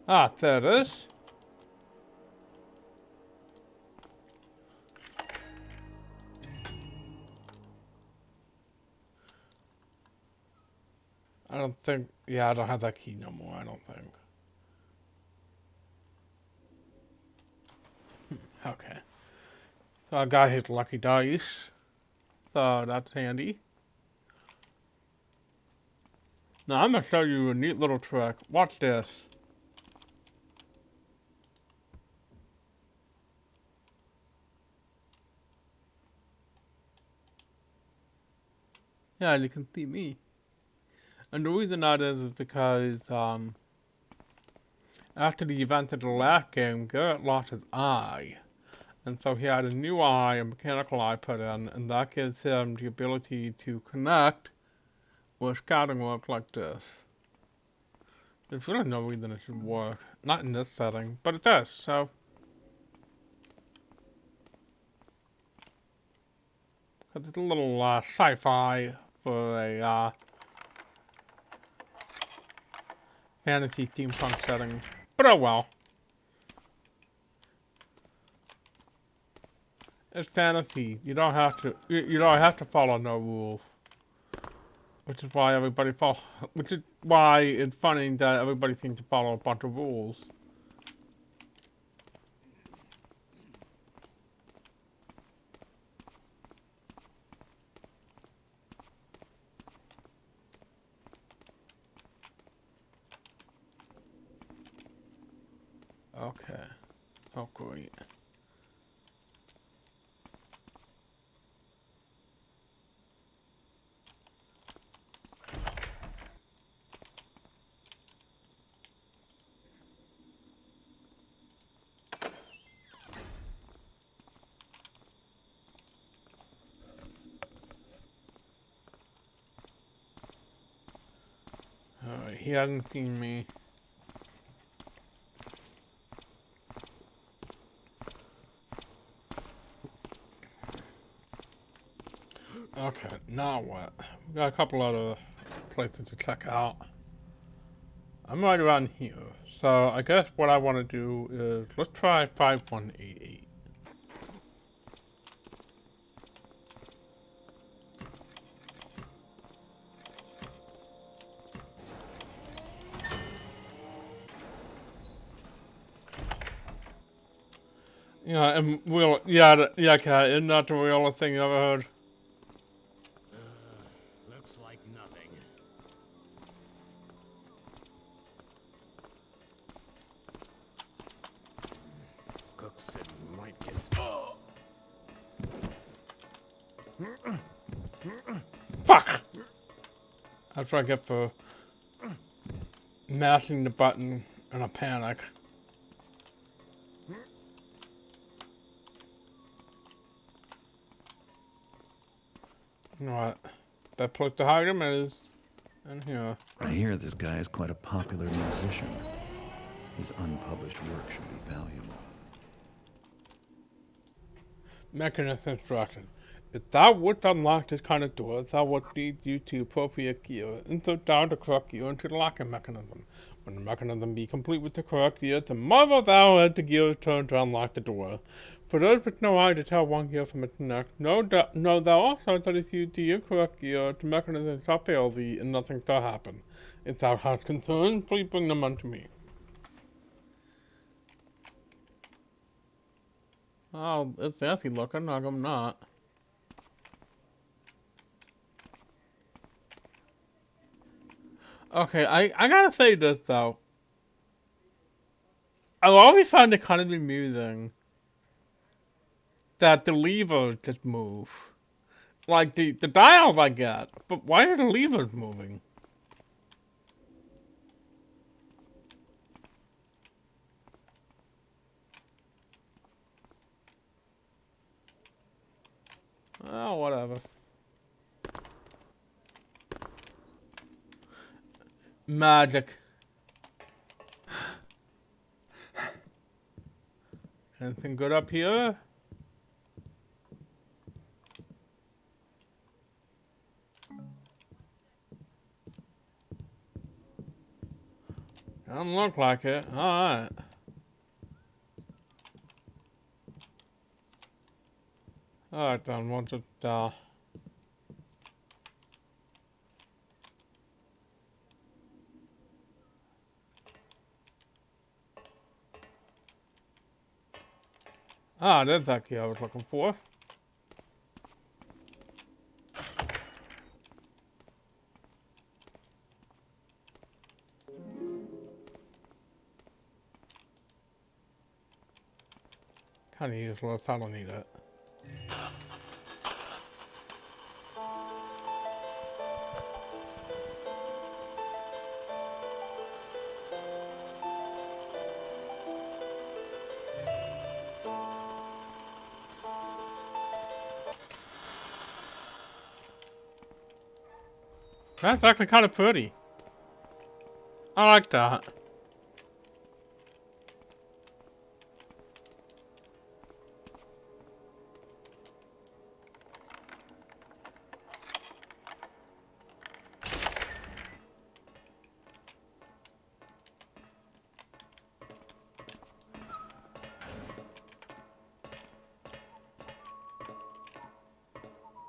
Speaker 1: Ah, there it is. I don't think... Yeah, I don't have that key no more, I don't think. Okay. So I got his lucky dice. So that's handy. Now I'm gonna show you a neat little trick. Watch this. Yeah, you can see me. And the reason that is because, after the event of the last game, Garrett lost his eye. And so he had a new eye, a mechanical eye put in, and that gives him the ability to connect with scouting work like this. There's really no reason it should work. Not in this setting, but it does, so. Because it's a little sci-fi for a fantasy steampunk setting. But oh well. It's fantasy. You don't have to. You don't have to follow no rules. Which is why Which is why it's funny that everybody seems to follow a bunch of rules. Okay. Oh, great. Alright, he hasn't seen me. Okay, now what? We got a couple other places to check out. I'm right around here. So I guess what I want to do is let's try 5188. Yeah, and okay, isn't that the realest thing you ever heard?
Speaker 3: Looks like nothing. Cook said we might get...
Speaker 1: Fuck! That's what I get for mashing the button in a panic. You know what? That place to hide him is in here.
Speaker 2: I hear this guy is quite a popular musician. His unpublished work should be valuable.
Speaker 1: Mechanist instruction. If thou wouldst unlock this kind of door, thou wilt need you to appropriate gear, insert down the correct gear into the locking mechanism. When the mechanism be complete with the correct gear, the marvel thou had the gear turn to unlock the door. For those with no eye to tell one gear from its next, know thou also that if you the incorrect gear, the mechanism shall fail thee, and nothing shall happen. If thou hast concerns, please bring them unto me. Oh, it's fancy looking, like I'm not. Okay, I gotta say this though. I've always found it kind of amusing that the levers just move. Like the dials I get, but why are the levers moving? Oh, whatever. Magic. Anything good up here? Doesn't look like it. Alright. Alright then, we'll just, there's that key I was looking for. Kinda useless, I don't need it. That's actually kind of pretty. I like that.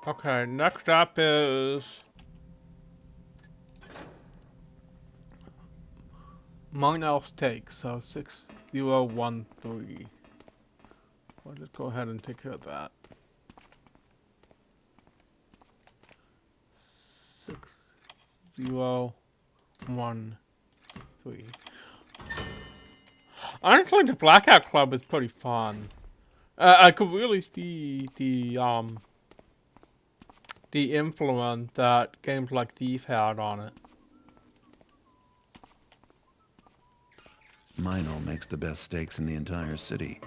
Speaker 1: Okay, next up is Monel's Take, so 6013. We'll just go ahead and take care of that. 6013. Honestly, the Blackout Club is pretty fun. I could really see the influence that games like Thief had on it.
Speaker 2: Mino makes the best steaks in the entire city.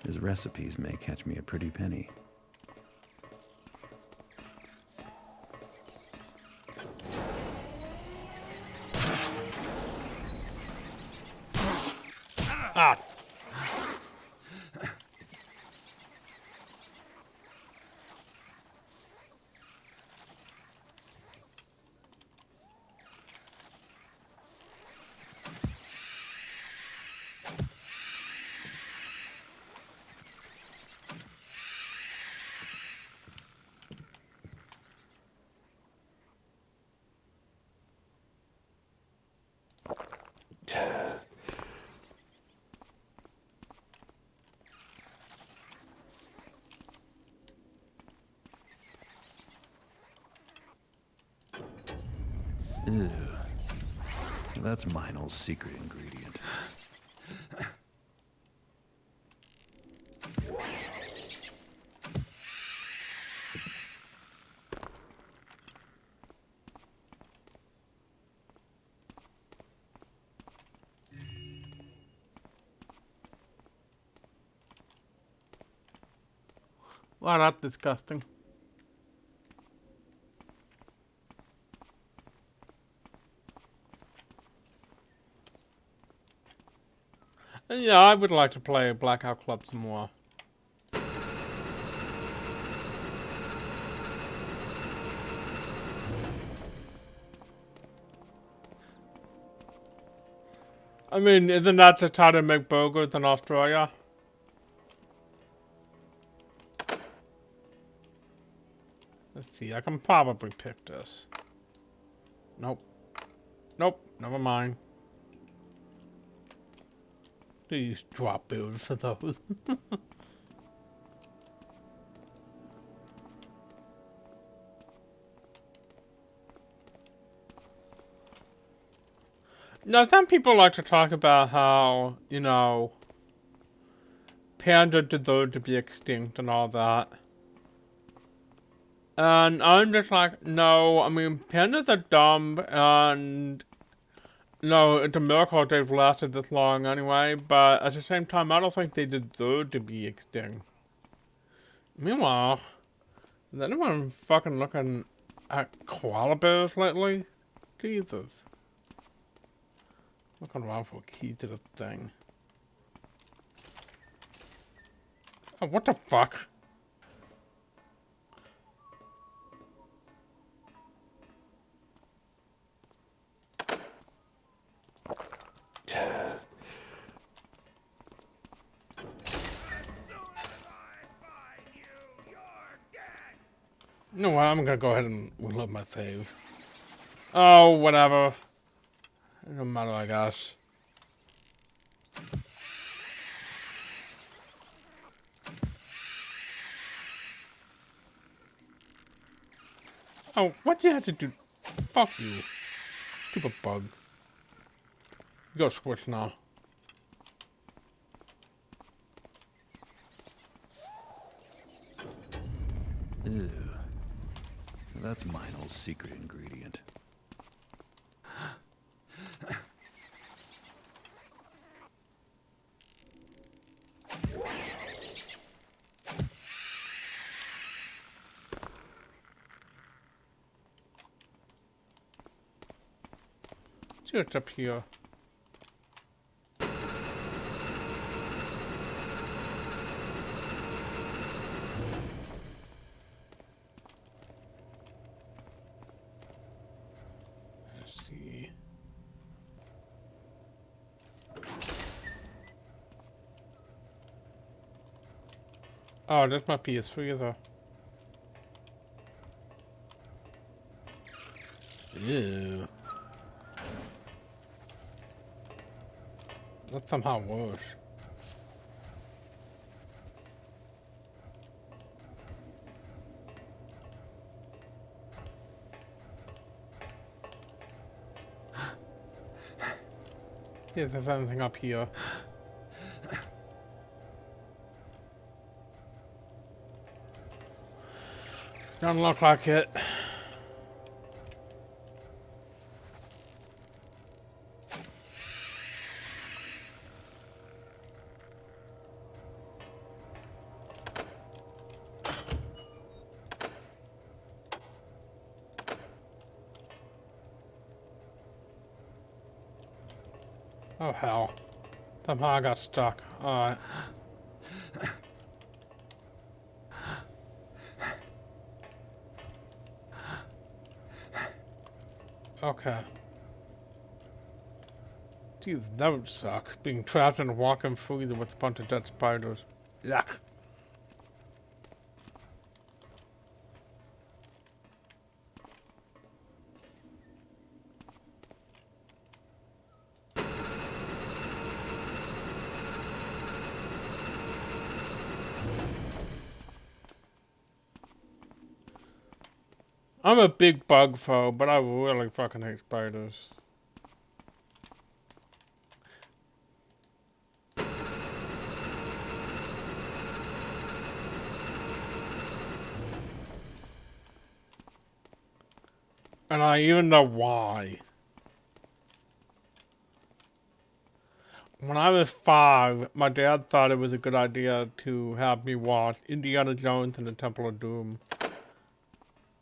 Speaker 2: His recipes may catch me a pretty penny.
Speaker 1: Ah.
Speaker 2: Ew. That's Mino's secret ingredient.
Speaker 1: Well, that's disgusting. And yeah, I would like to play Blackout Club some more. I mean, isn't that just how they make burgers in Australia? Let's see, I can probably pick this. Nope. Nope, never mind. These drop builds for those. Now, some people like to talk about how, you know, panda deserve to be extinct and all that. And I'm just like, no, I mean, pandas are dumb, and no, it's a miracle they've lasted this long anyway, but at the same time, I don't think they deserve to be extinct. Meanwhile, is anyone fucking looking at koala bears lately? Jesus. Looking around for a key to the thing. Oh, what the fuck? You know what, I'm gonna go ahead and reload my save. Oh, whatever. It doesn't matter, I guess. Oh, what'd you have to do? Fuck you. Stupid bug. You go squish now.
Speaker 2: Ew. That's Meinl's secret ingredient.
Speaker 1: See what's up here. Let's see. Oh, that's my PS3 though. Ew. That's somehow worse. See if there's anything up here. Don't look like it. Oh hell. Somehow I got stuck. Alright. Okay. Dude, that would suck. Being trapped in a walk-in freezer with a bunch of dead spiders. Yuck. I'm a big bug foe, but I really fucking hate spiders. And I even know why. When I was 5, my dad thought it was a good idea to have me watch Indiana Jones and the Temple of Doom.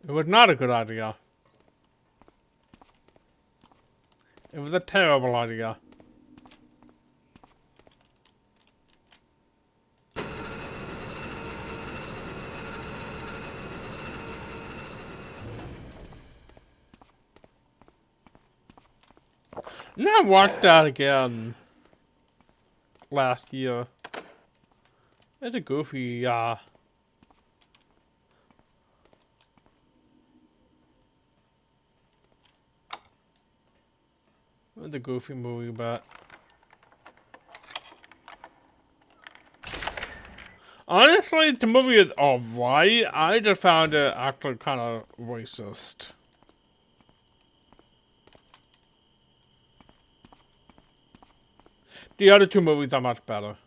Speaker 1: It was not a good idea. It was a terrible idea. And I watched that again last year. It's a goofy, it's a goofy movie, but honestly, the movie is alright. I just found it actually kind of racist. The other two movies are much better.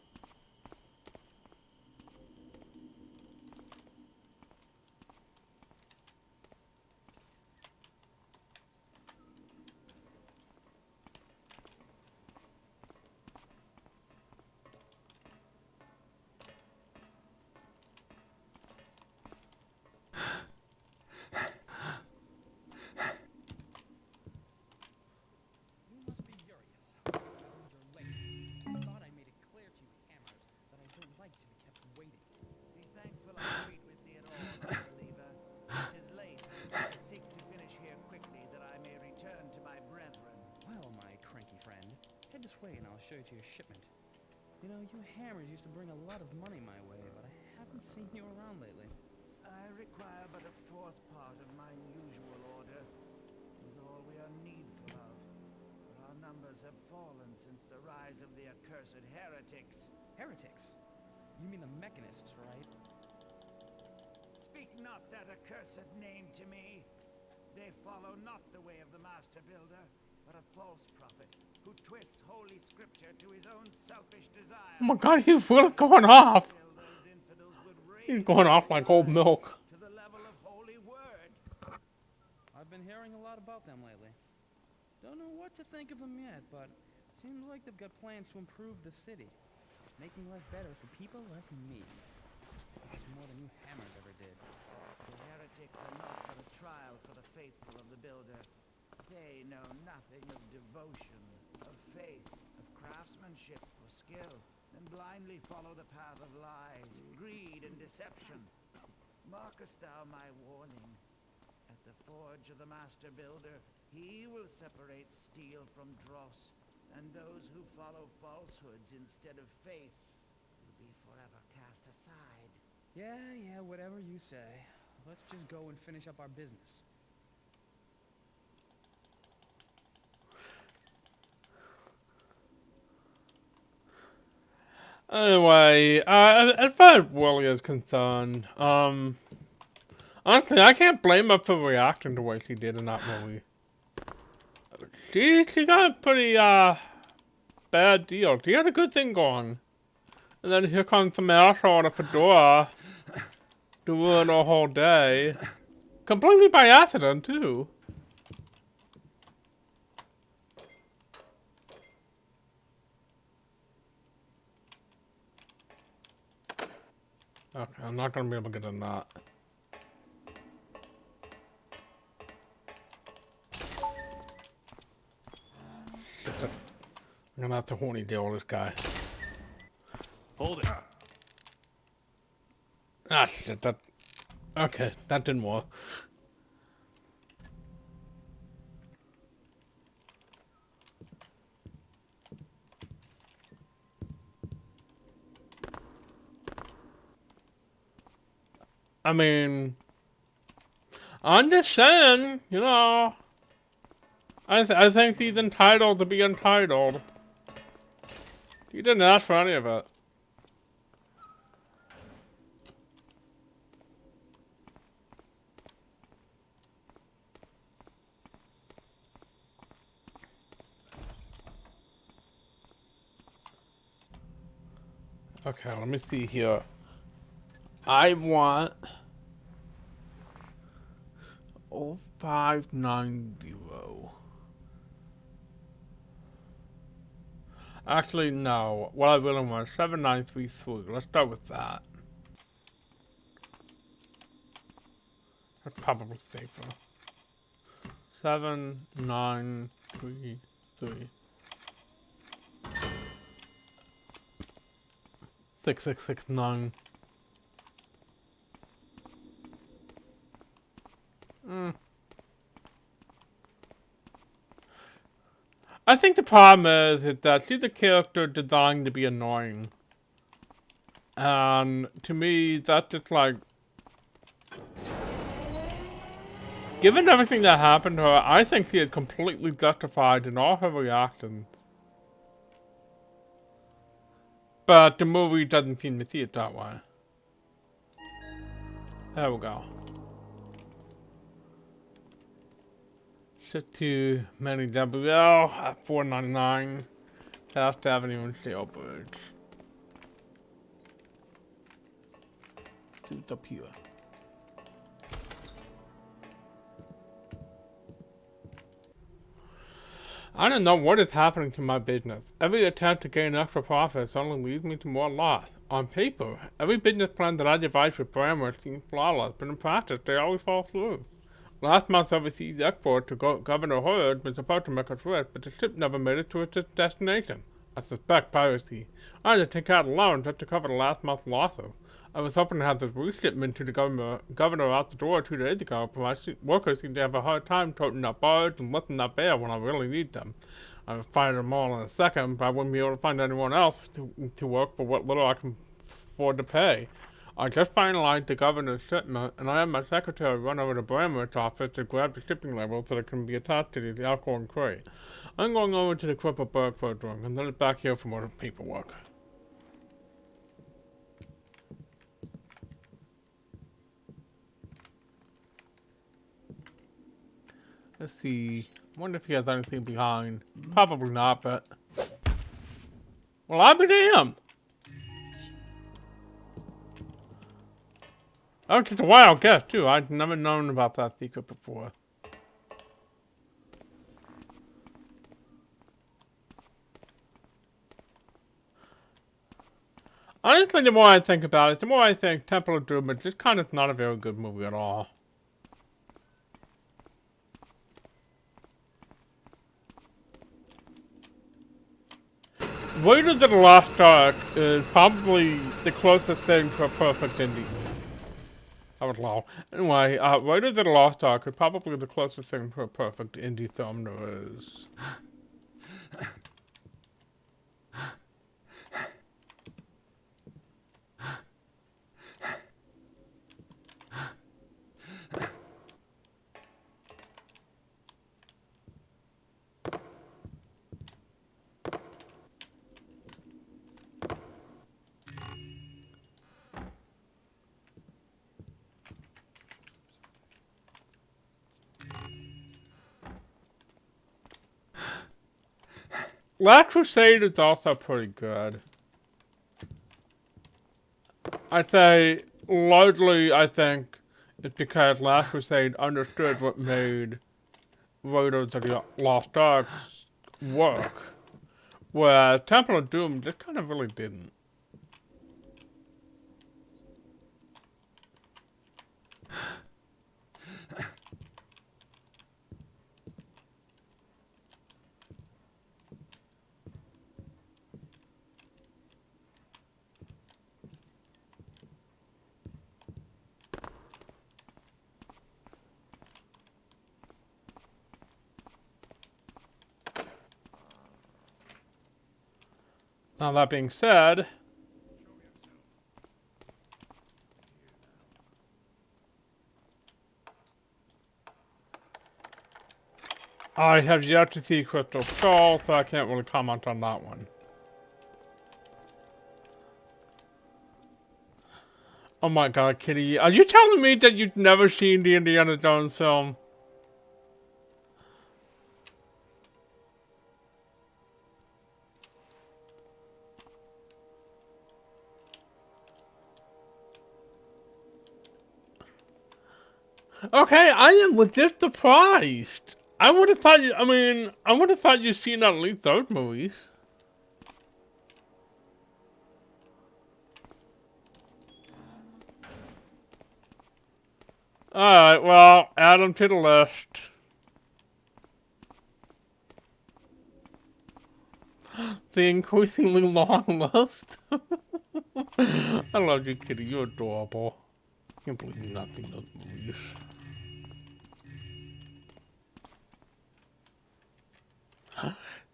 Speaker 10: Show you to your shipment. You know, you hammers used to bring a lot of money my way, but I haven't seen you around lately.
Speaker 11: I require but a fourth part of my usual order. Is all we are needful of. But our numbers have fallen since the rise of the accursed heretics.
Speaker 10: Heretics? You mean the mechanists, right?
Speaker 11: Speak not that accursed name to me. They follow not the way of the Master Builder, but a false prophet who twists holy scripture to his own selfish desires.
Speaker 1: Oh my god, he's really going off. He's going off like old milk.
Speaker 11: To the level of holy word.
Speaker 10: I've been hearing a lot about them lately. Don't know what to think of them yet, but seems like they've got plans to improve the city, making life better for people like me. It's more than you hammers ever did.
Speaker 11: The heretics are not but a trial for the faithful of the Builder. They know nothing of devotion, of faith, of craftsmanship or skill, and blindly follow the path of lies, greed, and deception. Markest thou my warning? At the forge of the Master Builder, he will separate steel from dross, and those who follow falsehoods instead of faith will be forever cast aside.
Speaker 10: Yeah, whatever you say. Let's just go and finish up our business.
Speaker 1: Anyway, as far as Willie is concerned, honestly, I can't blame her for reacting the way she did in that movie. She got a pretty, bad deal. She had a good thing going. And then here comes some asshole in a fedora to ruin her whole day. Completely by accident, too. Okay, I'm not gonna be able to get in that. Shit, I'm gonna have to horny deal with this guy.
Speaker 6: Hold it.
Speaker 1: Ah, shit, that... Okay, that didn't work. I mean, I'm just saying, you know, I think he's entitled to be entitled. He didn't ask for any of it. Okay, let me see here. I want 0590. Actually, no. What I really want is 7933. Let's start with that. That's probably safer. 7933. 6669. I think the problem is that she's a character designed to be annoying. And to me, that's just like... Given everything that happened to her, I think she is completely justified in all her reactions. But the movie doesn't seem to see it that way. There we go. Set to Manny WL at $4.99. Taft Avenue and Sailbridge. See what's up here. I don't know what is happening to my business. Every attempt to gain extra profits only leads me to more loss. On paper, every business plan that I devise with Brammer seems flawless, but in practice, they always fall through. Last month's overseas export to Governor Hurd was about to make us rich, but the ship never made it to its destination. I suspect piracy. I had to take out a loan just to cover the last month's losses. I was hoping to have the reshipment to the governor out the door 2 days ago, but my workers seem to have a hard time toting up barge and lifting up air when I really need them. I would find them all in a second, but I wouldn't be able to find anyone else to work for what little I can afford to pay. I just finalized the governor's shipment, and I had my secretary run over to Brammer's office to grab the shipping label so that it can be attached to the outgoing crate. I'm going over to the Cripple Bird for a drink, and then back here for more paperwork. Let's see. I wonder if he has anything behind. Probably not, but... Well, I'll be damned! That was just a wild guess, too. I'd never known about that secret before. Honestly, the more I think about it, the more I think Temple of Doom is just kind of not a very good movie at all. Raiders of the Lost Ark is probably the closest thing to a perfect indie. That was loud. Anyway, Raiders of the Lost Ark is probably the closest thing to a perfect indie film there is. Last Crusade is also pretty good. I say, largely, I think, it's because Last Crusade understood what made Raiders of the Lost Ark work. Whereas Temple of Doom just kind of really didn't. Now that being said, I have yet to see Crystal Skull, so I can't really comment on that one. Oh my god, Kitty, are you telling me that you've never seen the Indiana Jones film? Okay, I am legit surprised. I would have thought I would have thought you'd seen at least those movies. Alright, well, add them to the list. The increasingly long list. I love you, Kitty. You're adorable. I can't believe you've not seen those movies.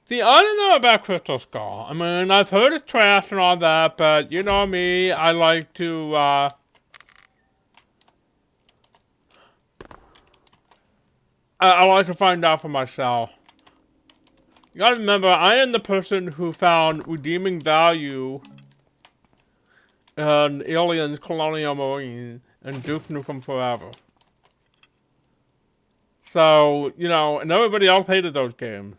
Speaker 1: See, I don't know about Crystal Skull. I mean, I've heard it's trash and all that, but you know me, I like to, I like to find out for myself. You gotta remember, I am the person who found redeeming value in Aliens, Colonial Marine, and Duke Nukem Forever. So, you know, and everybody else hated those games.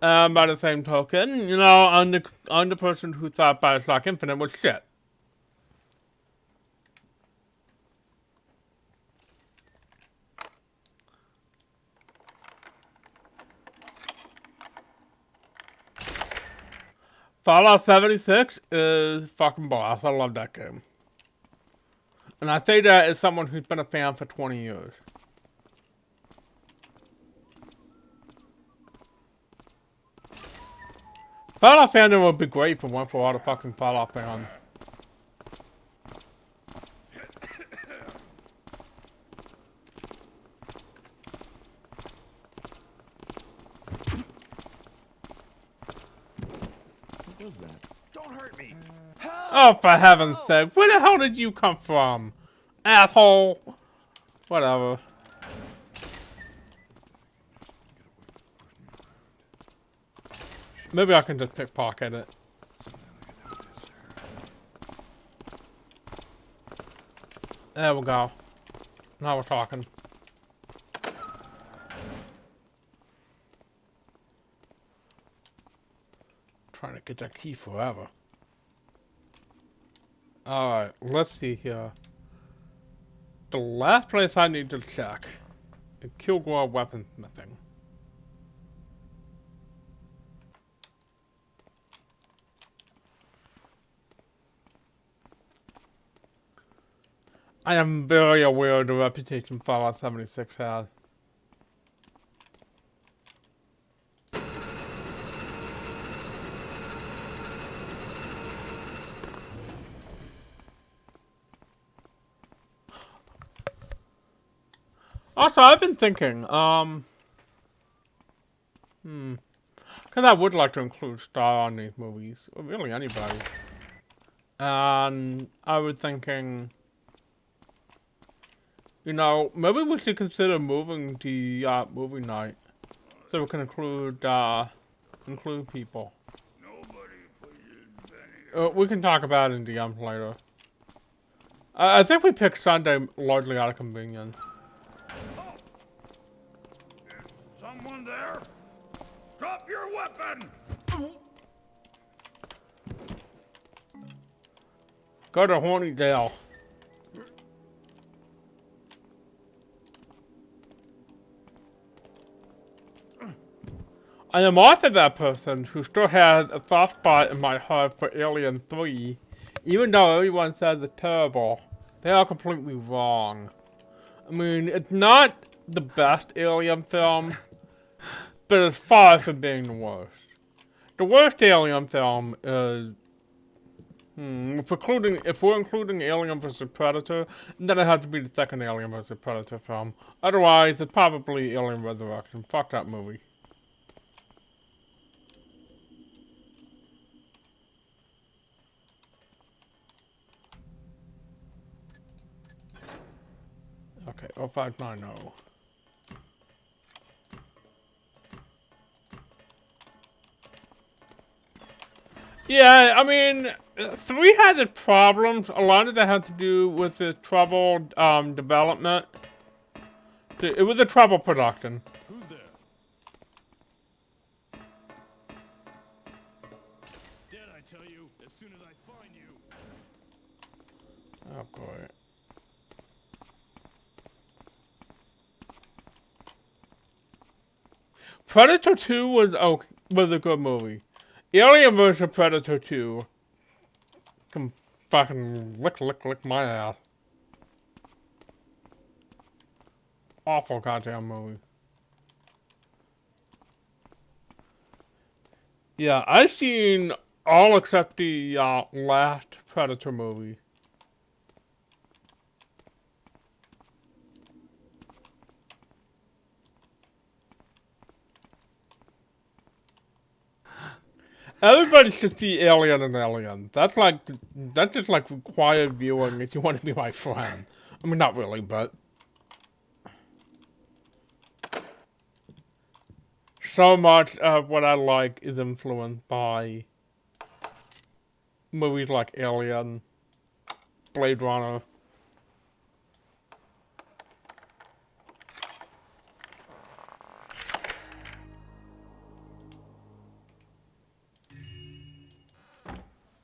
Speaker 1: By the same token, you know, I'm the person who thought Bioshock Infinite was shit. Fallout 76 is fucking boss. I love that game. And I say that as someone who's been a fan for 20 years. Fallout fandom would be great for one for all the fucking Fallout fans.
Speaker 6: What was that?
Speaker 7: Don't hurt me.
Speaker 1: Oh, for heaven's sake. Where the hell did you come from? Asshole. Whatever. Maybe I can just pickpocket it. There we go. Now we're talking. Trying to get that key forever. Alright, let's see here. The last place I need to check is Kilgore weaponsmithing. I am very aware of the reputation Fallout 76 has. Also, I've been thinking, because I would like to include Star on these movies, or really anybody. And I was thinking, you know, maybe we should consider moving the movie night, so we can include people. We can talk about it in DMs later. I think we picked Sunday largely out of convenience.
Speaker 7: Someone there? Drop your weapon!
Speaker 1: Go to Hornydale. I am also that person who still has a soft spot in my heart for Alien 3, even though everyone says it's terrible. They are completely wrong. I mean, it's not the best Alien film, but it's far from being the worst. The worst Alien film is, if we're including Alien vs. Predator, then it has to be the second Alien vs. Predator film. Otherwise, it's probably Alien Resurrection. Fuck that movie. Okay, 0590. Yeah, I mean, 3 has its problems. A lot of that had to do with the troubled development. It was a troubled production.
Speaker 7: Who's there? Did I tell you? As soon as I find you.
Speaker 1: Oh, great. Predator 2 was a good movie. Alien vs. Predator 2 can fucking lick my ass. Awful goddamn movie. Yeah, I've seen all except the last Predator movie. Everybody should see Alien and Alien. That's just like required viewing if you want to be my friend. I mean, not really, but so much of what I like is influenced by movies like Alien, Blade Runner.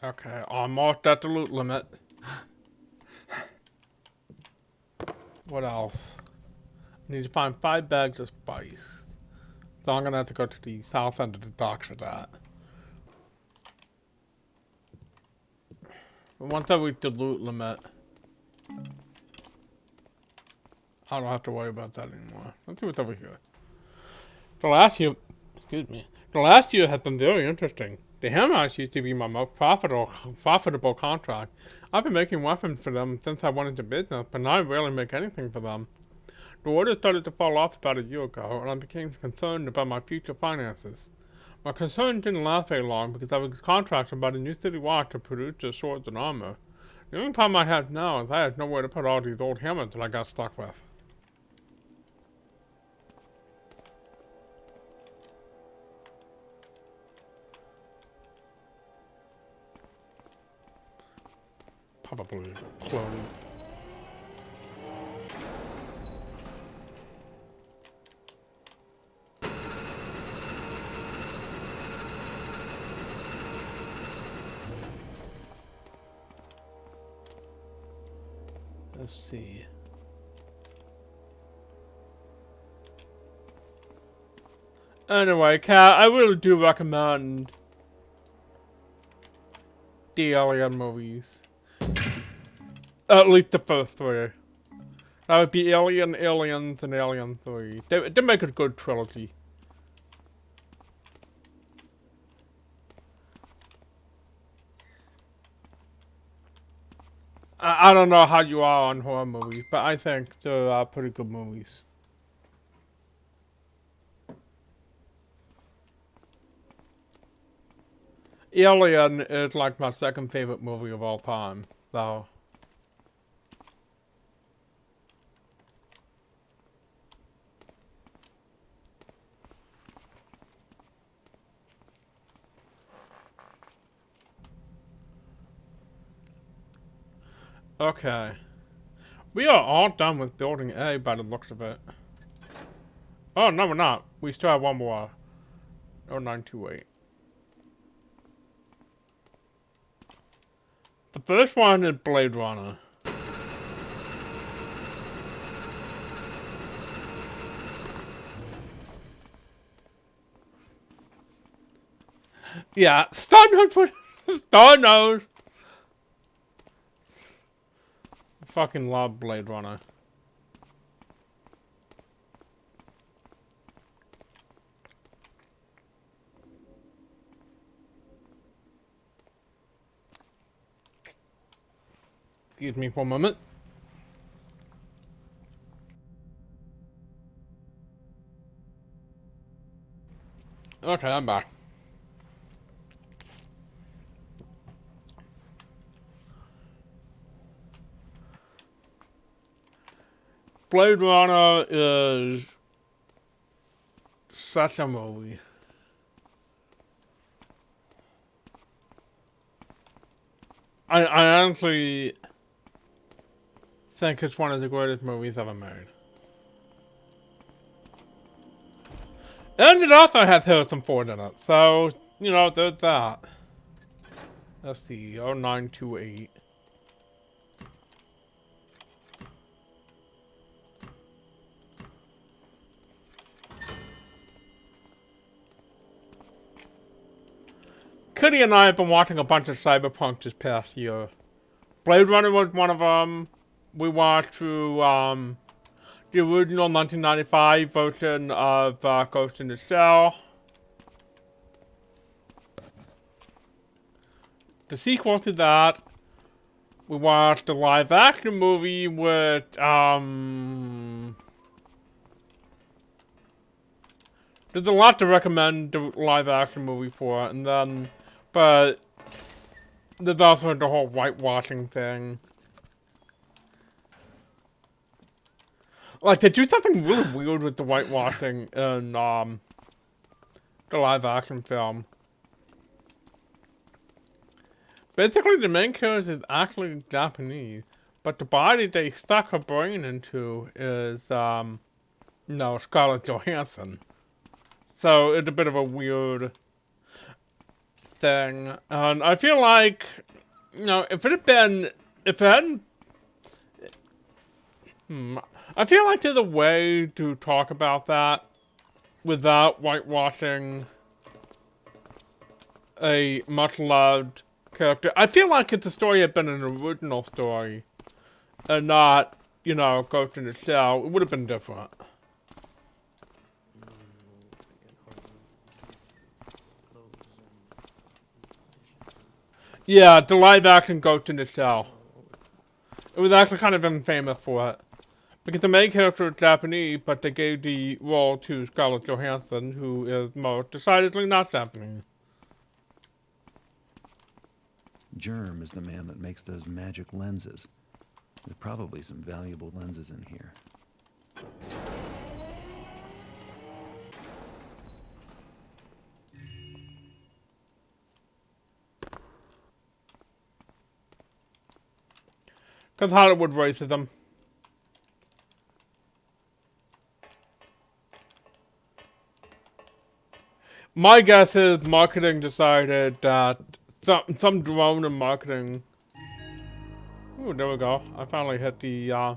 Speaker 1: Okay, almost at the loot limit. What else? I need to find 5 bags of spice. So I'm gonna have to go to the south end of the docks for that. But once I reach the loot limit, I don't have to worry about that anymore. Let's see what's over here. The last year, excuse me, the last year has been very interesting. The Hammerknights used to be my most profitable contract. I've been making weapons for them since I went into business, but now I rarely make anything for them. The orders started to fall off about a year ago, and I became concerned about my future finances. My concern didn't last very long because I was contracted by the New City Watch to produce their swords and armor. The only problem I have now is I have nowhere to put all these old hammers that I got stuck with. Probably clone. Let's see. Anyway, Kat, I really do recommend the Alien movies. At least the first 3. That would be Alien, Aliens, and Alien 3. They make a good trilogy. I don't know how you are on horror movies, but I think they're pretty good movies. Alien is like my second favorite movie of all time, so. Okay. We are all done with building A by the looks of it. Oh, no, we're not. We still have one more. 0928. The first one is Blade Runner. Yeah, Star Nose. I fucking love Blade Runner. Excuse me for a moment. Okay, I'm back. Blade Runner is such a movie. I honestly think it's one of the greatest movies ever made. And it also has Harrison Ford in it, so, you know, there's that. Let's see, 0928. Kitty and I have been watching a bunch of Cyberpunk this past year. Blade Runner was one of them. We watched through the original 1995 version of Ghost in the Shell. The sequel to that, we watched the live action movie with there's a lot to recommend the live action movie for, and then but there's also the whole whitewashing thing. Like, they do something really weird with the whitewashing in the live action film. Basically, the main character is actually Japanese, but the body they stuck her brain into is, no, Scarlett Johansson. So, it's a bit of a weird. thing, and I feel like, you know, if it hadn't, I feel like there's a way to talk about that without whitewashing a much-loved character. I feel like if the story had been an original story, and not, you know, Ghost in the Shell, it would have been different. Yeah, the live-action Ghost in the Shell. It was actually kind of infamous for it. Because the main character is Japanese, but they gave the role to Scarlett Johansson, who is most decidedly not Japanese.
Speaker 2: Germ is the man that makes those magic lenses. There's probably some valuable lenses in here.
Speaker 1: Because Hollywood racism. My guess is marketing decided that some drone in marketing. Ooh, there we go. I finally hit the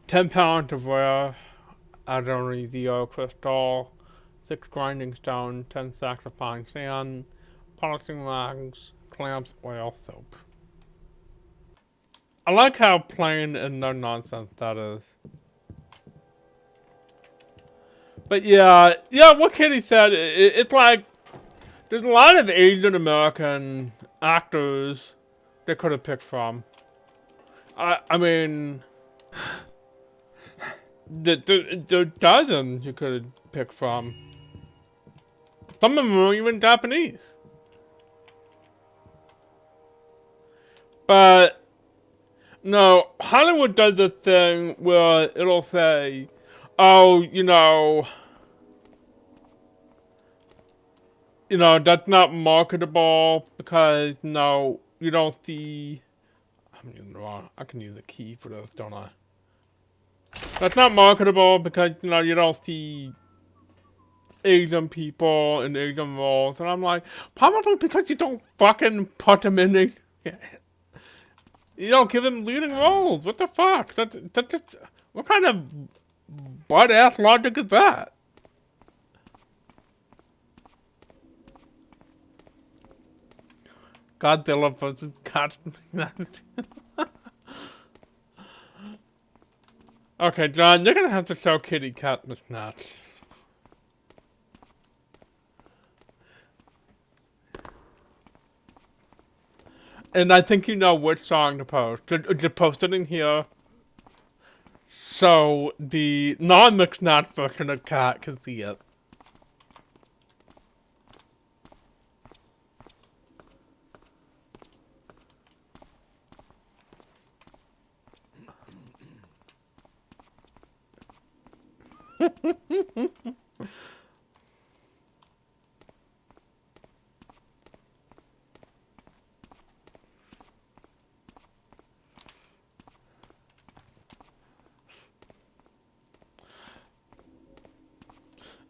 Speaker 1: 10 pounds of rare Adonizio crystal, 6 grinding stone, 10 sacks of fine sand, polishing rags, clamps, oil, soap. I like how plain and no nonsense that is. But yeah, what Kitty said, it's like, there's a lot of Asian American actors they could have picked from. I mean, there are dozens you could have picked from. Some of them were even Japanese. But, no, Hollywood does this thing where it'll say, oh, you know, that's not marketable because, no, you don't see, I'm using the wrong, I can use a key for this, don't I? That's not marketable because, you know, you don't see Asian people in Asian roles. And I'm like, probably because you don't fucking put them in the, you don't give them leading roles. What the fuck? That's just, what kind of butt-ass logic is that? Godzilla vs. Godzilla. Okay, John, you're gonna have to show Kitty Cat Mismatch. And I think you know which song to post. Just post it in here. So the non-mixed match version of Cat can see it.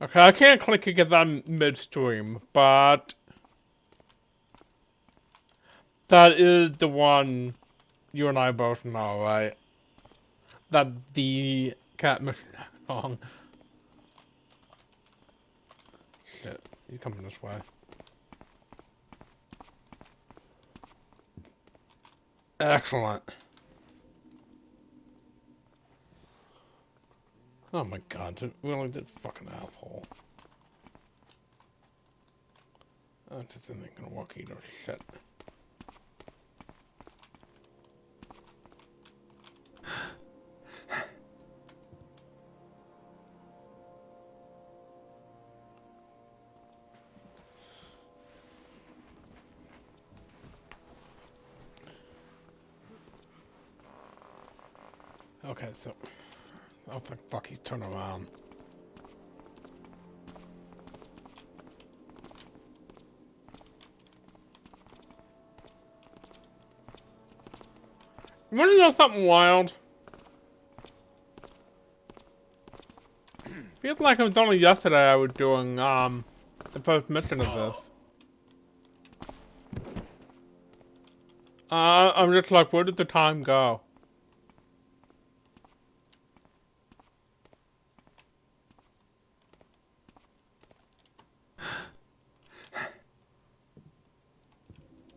Speaker 1: Okay, I can't click again on midstream, but that is the one you and I both know, right? That the Cat Mission song. Shit, he's coming this way. Excellent. Oh my god, it really did fucking asshole. That just isn't gonna work either, shit. Okay, so, oh fuck, he's turning around. You wanna know something wild? If Feels like it was only yesterday I was doing, the first mission of this. I'm just like, where did the time go?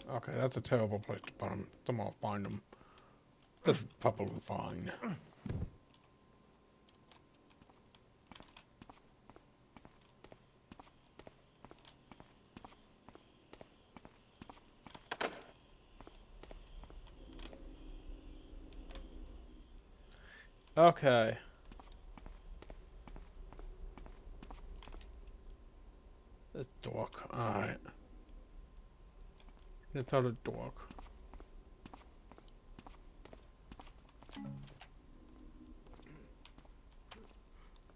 Speaker 1: Okay, that's a terrible place to put them. Someone will find them. This is probably fine. Okay. This dork. Alright. It's out of dork.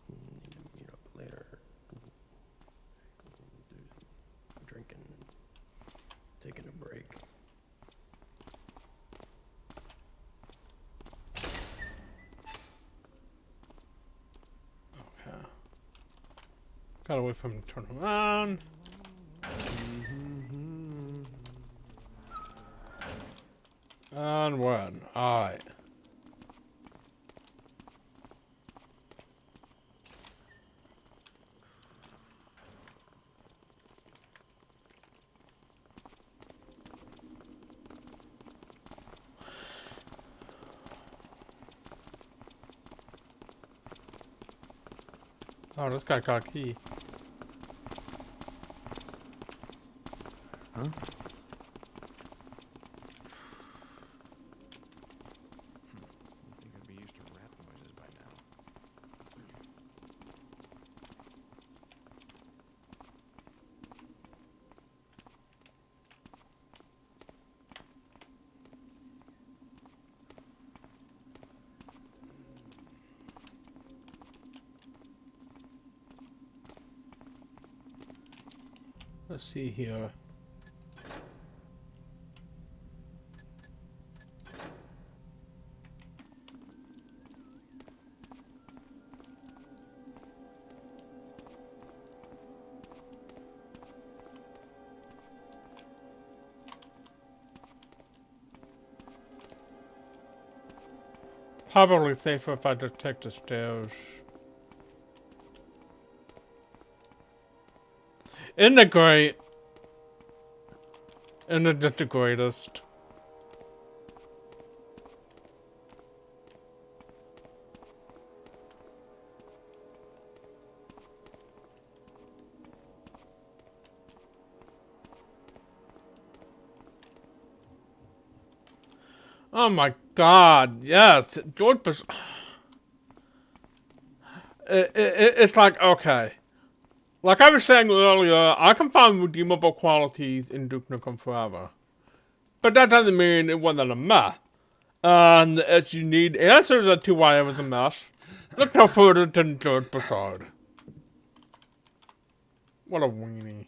Speaker 5: Need to meet up later. Do some drinking, taking a break.
Speaker 1: Okay. Gotta wait for him to turn around. And when? Alright. Oh, this guy got a key.
Speaker 5: Huh?
Speaker 6: I think I'd be used to rat noises by now.
Speaker 1: Let's see here. Probably safer if I just take the stairs. Isn't it great? Isn't it just the greatest? Oh my god, yes. George Bas- it's like, okay. Like I was saying earlier, I can find redeemable qualities in Duke Nukem Forever. But that doesn't mean it wasn't a mess. And if you need answers as to why it was a mess, look no further than George Broussard. What a weenie.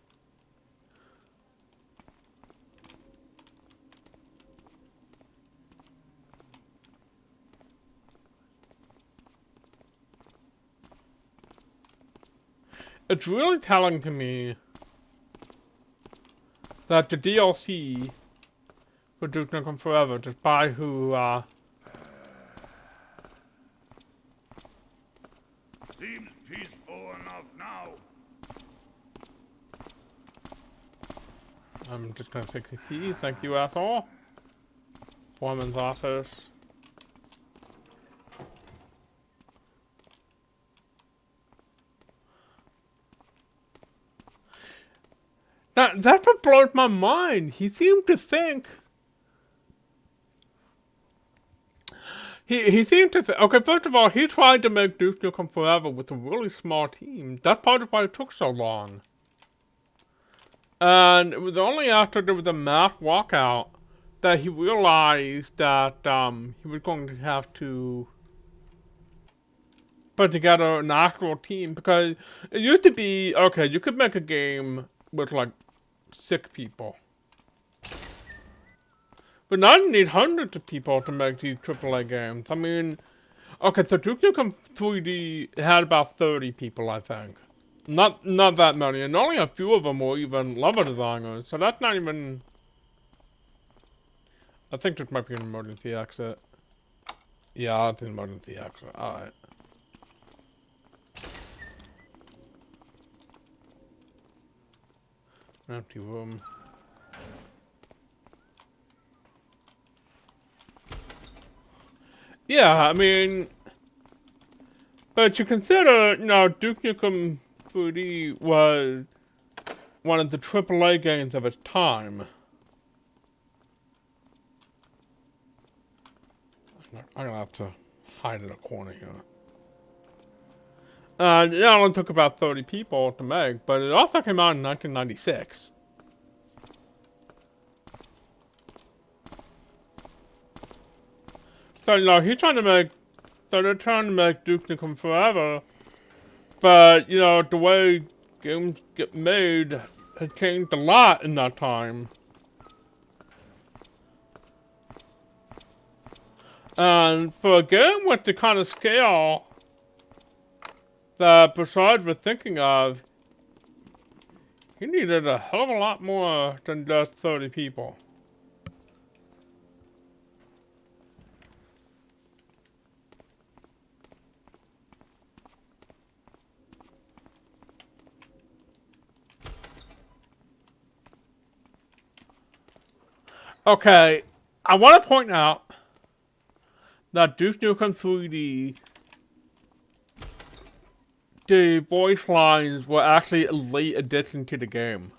Speaker 1: It's really telling to me that the DLC for Duke Nukem Forever, just by who,
Speaker 7: Seems peaceful enough now.
Speaker 1: I'm just gonna take the key, thank you asshole. Foreman's office. That's what blows my mind. He seemed to think. He seemed to think. Okay, first of all, he tried to make Duke Nukem Forever with a really small team. That's part of why it took so long. And it was only after there was a mass walkout that he realized that he was going to have to put together an actual team. Because it used to be, okay, you could make a game with like 6 people. But now you need hundreds of people to make these AAA games. I mean, Okay, so Duke Nukem 3D had about 30 people, I think. Not that many, and only a few of them were even level designers, so that's not even... I think this might be an emergency exit. Yeah, it's an emergency exit, alright. Empty room. Yeah, I mean... But you consider, you know, Duke Nukem 3D was one of the AAA games of its time. I'm gonna have to hide in a corner here. It only took about 30 people to make, but it also came out in 1996. So, you know, they're trying to make Duke Nukem Forever, but, you know, the way games get made has changed a lot in that time. And for a game with the kind of scale that Broussard was thinking of, he needed a hell of a lot more than just 30 people. Okay, I want to point out that Duke Nukem 3D, the voice lines were actually a late addition to the game.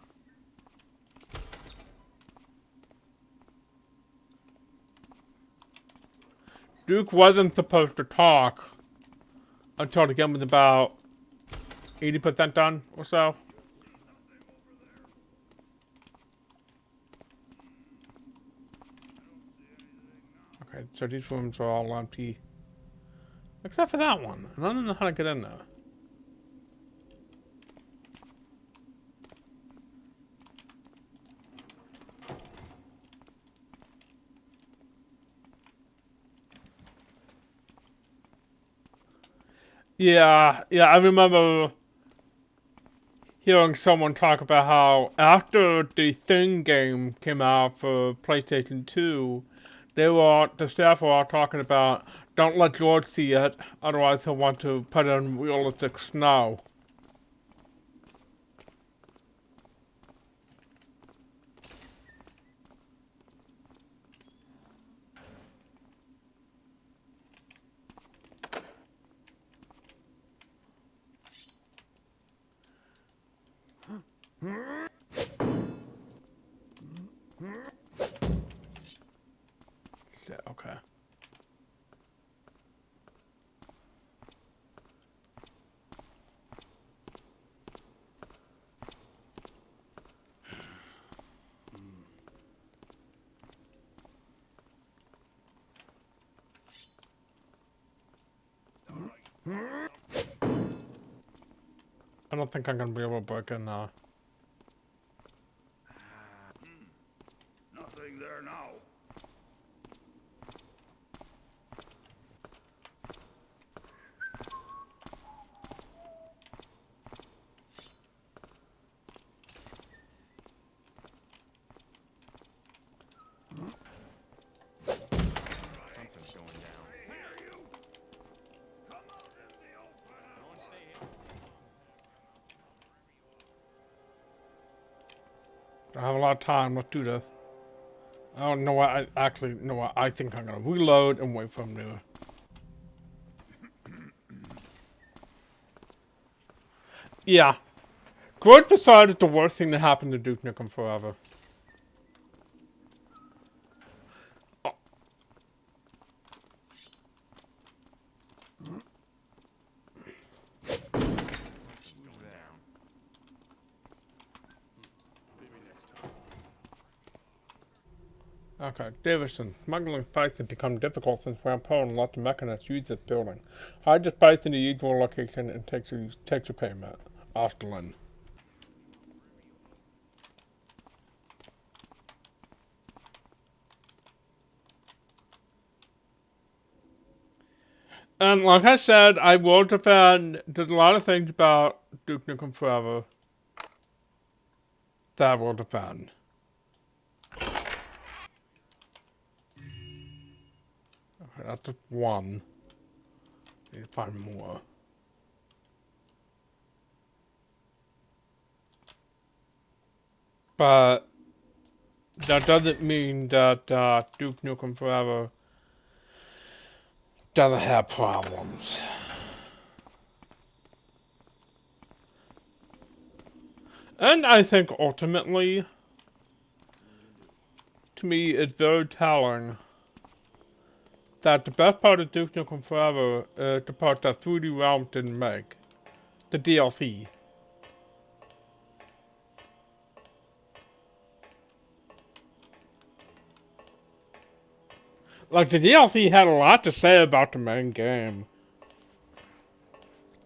Speaker 1: Duke wasn't supposed to talk until the game was about 80% done or so. Okay, so these rooms are all empty. Except for that one. And I don't know how to get in there. Yeah, I remember hearing someone talk about how after the Thing game came out for PlayStation 2, the staff were all talking about, don't let George see it, otherwise he'll want to put in realistic snow. Okay. I don't think I'm gonna be able to break in now.
Speaker 7: Nothing there now.
Speaker 6: Something's going down.
Speaker 1: I have a lot of time. Let's do this. I don't know what I think I'm gonna reload and wait for him to. Yeah. George decided the worst thing that happened to Duke Nukem Forever. Oh. Okay, Davison. Smuggling spice has become difficult since Rampone let the mechanists use this building. Hide the spice in the usual location and takes your payment. Osterlin. And like I said, I will defend. There's a lot of things about Duke Nukem Forever that I will defend. Okay, that's just one. Need to find more. But that doesn't mean that Duke Nukem Forever doesn't have problems. And I think ultimately, to me, it's very telling that the best part of Duke Nukem Forever is the part that 3D Realms didn't make. The DLC. Like, the DLC had a lot to say about the main game.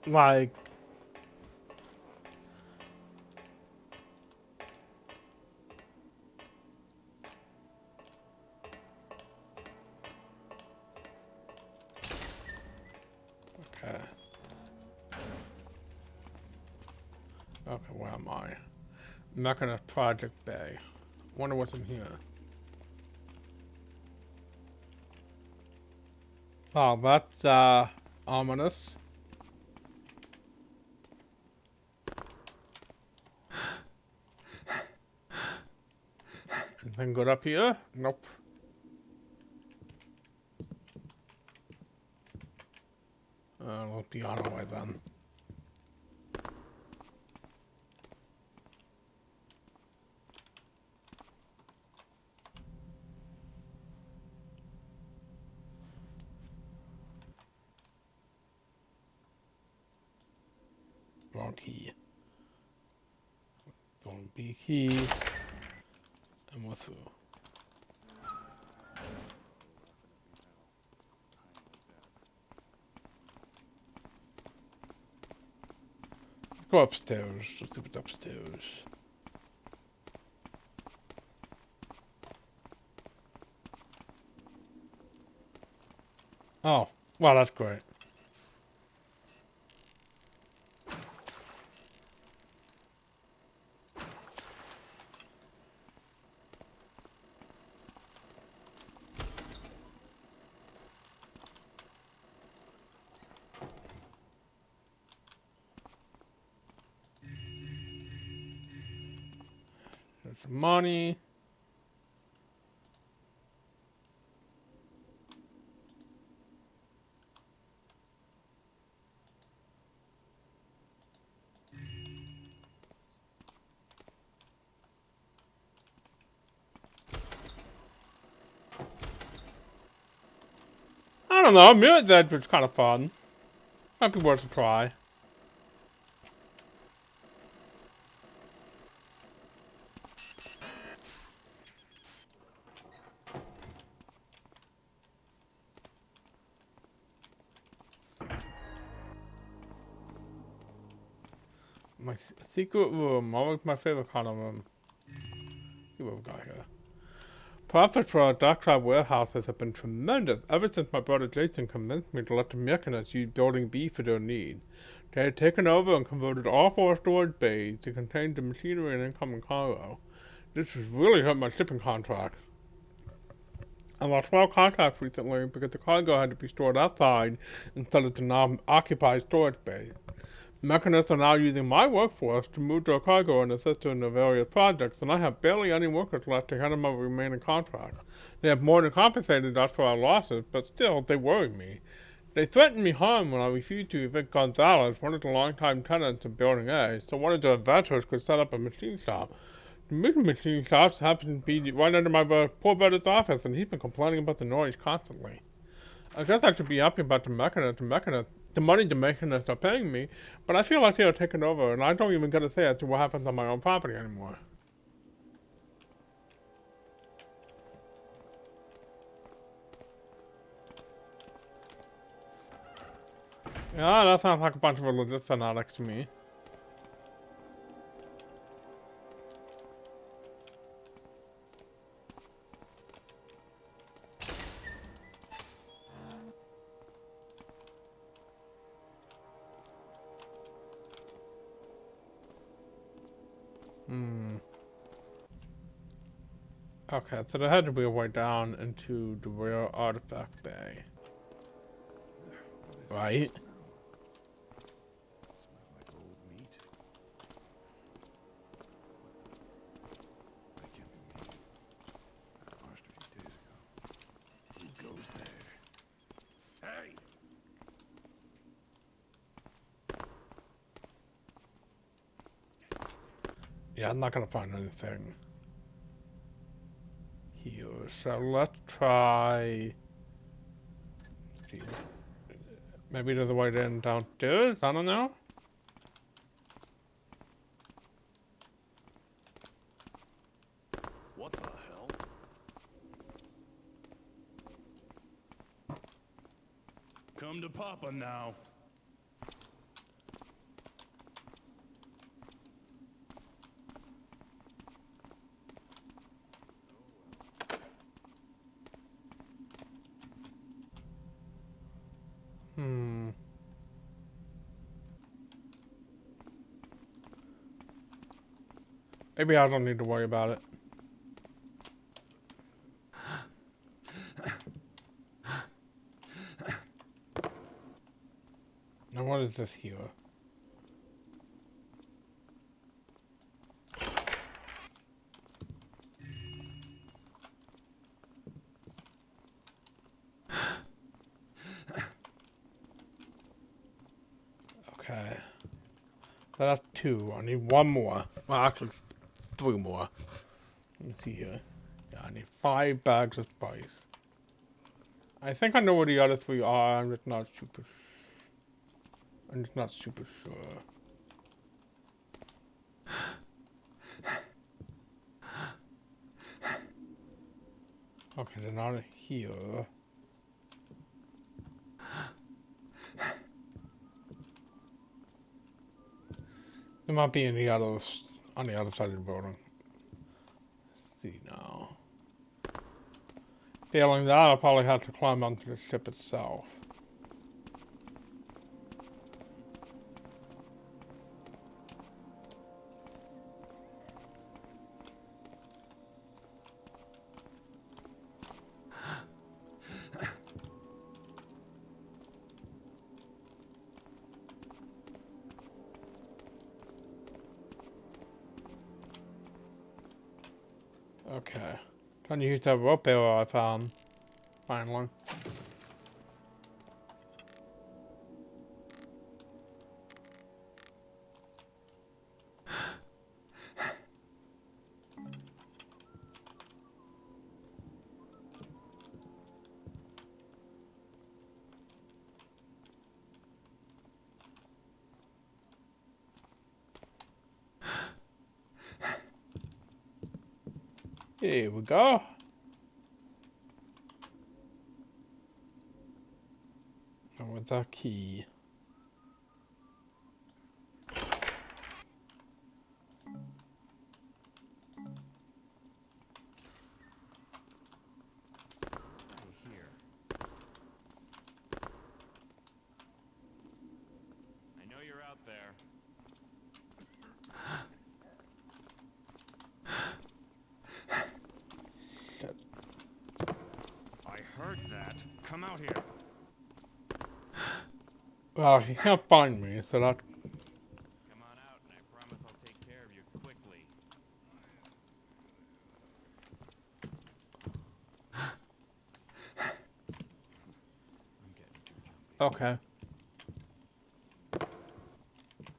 Speaker 1: Like, okay. Okay, where am I? Mechanist Project Bay. Wonder what's in here. Oh, that's, ominous. Anything good up here? Nope. Let's be on our way then. Wrong key. Wrong B key. And we're through. Let's go upstairs. Let's see what's upstairs. Oh, well, that's great. There's some money. I don't know, Mirror's Edge was kind of fun. Might be worth a try. My secret room, always my favorite kind of room. See what we got here. Profits for our Darkside warehouses have been tremendous ever since my brother Jason convinced me to let the mechanists use Building B for their need. They had taken over and converted all 4 storage bays to contain the machinery and incoming cargo. This has really hurt my shipping contract. I lost 12 contracts recently because the cargo had to be stored outside instead of the non-occupied storage bays. Mechanists are now using my workforce to move their cargo and assist in their various projects, and I have barely any workers left to handle my remaining contracts. They have more than compensated us for our losses, but still, they worry me. They threatened me harm when I refused to evict Gonzalez, one of the longtime tenants of Building A, so one of their investors could set up a machine shop. The moving machine shops happen to be right under my poor brother's office, and he's been complaining about the noise constantly. I guess I should be happy about the money the mechanists are paying me, but I feel like they are taking over, and I don't even get to say as to what happens on my own property anymore. Yeah, that sounds like a bunch of religious fanatics to me. Okay, so there had to be a way down into the real artifact bay. Right?
Speaker 5: Smells like old meat. That can't be meat. I washed a few days ago. Who goes there? Hey!
Speaker 1: Yeah, I'm not gonna find anything here. So let's try. Let's see. Maybe there's a way in downstairs? I don't know.
Speaker 6: What the hell? Come to Papa now.
Speaker 1: Maybe I don't need to worry about it. Now what is this here? Okay. So that's 2. I need 1 more. Well, actually, 3 more. Let me see here. Yeah, I need 5 bags of spice. I think I know where the other 3 are. I'm just not super sure. Okay, they're not here. There might be any others on the other side of the building. Let's see now. Failing that, I'll probably have to climb onto the ship itself. Okay. Trying to use that rope arrow I found. Finally. Here we go. And with that key.
Speaker 6: Here. I know you're out there.
Speaker 1: Shit.
Speaker 6: I heard that. Come out here.
Speaker 1: Well, he can't find me, so that.
Speaker 6: Come on out, and I promise I'll take care of you quickly. I'm getting too jumpy.
Speaker 1: Okay.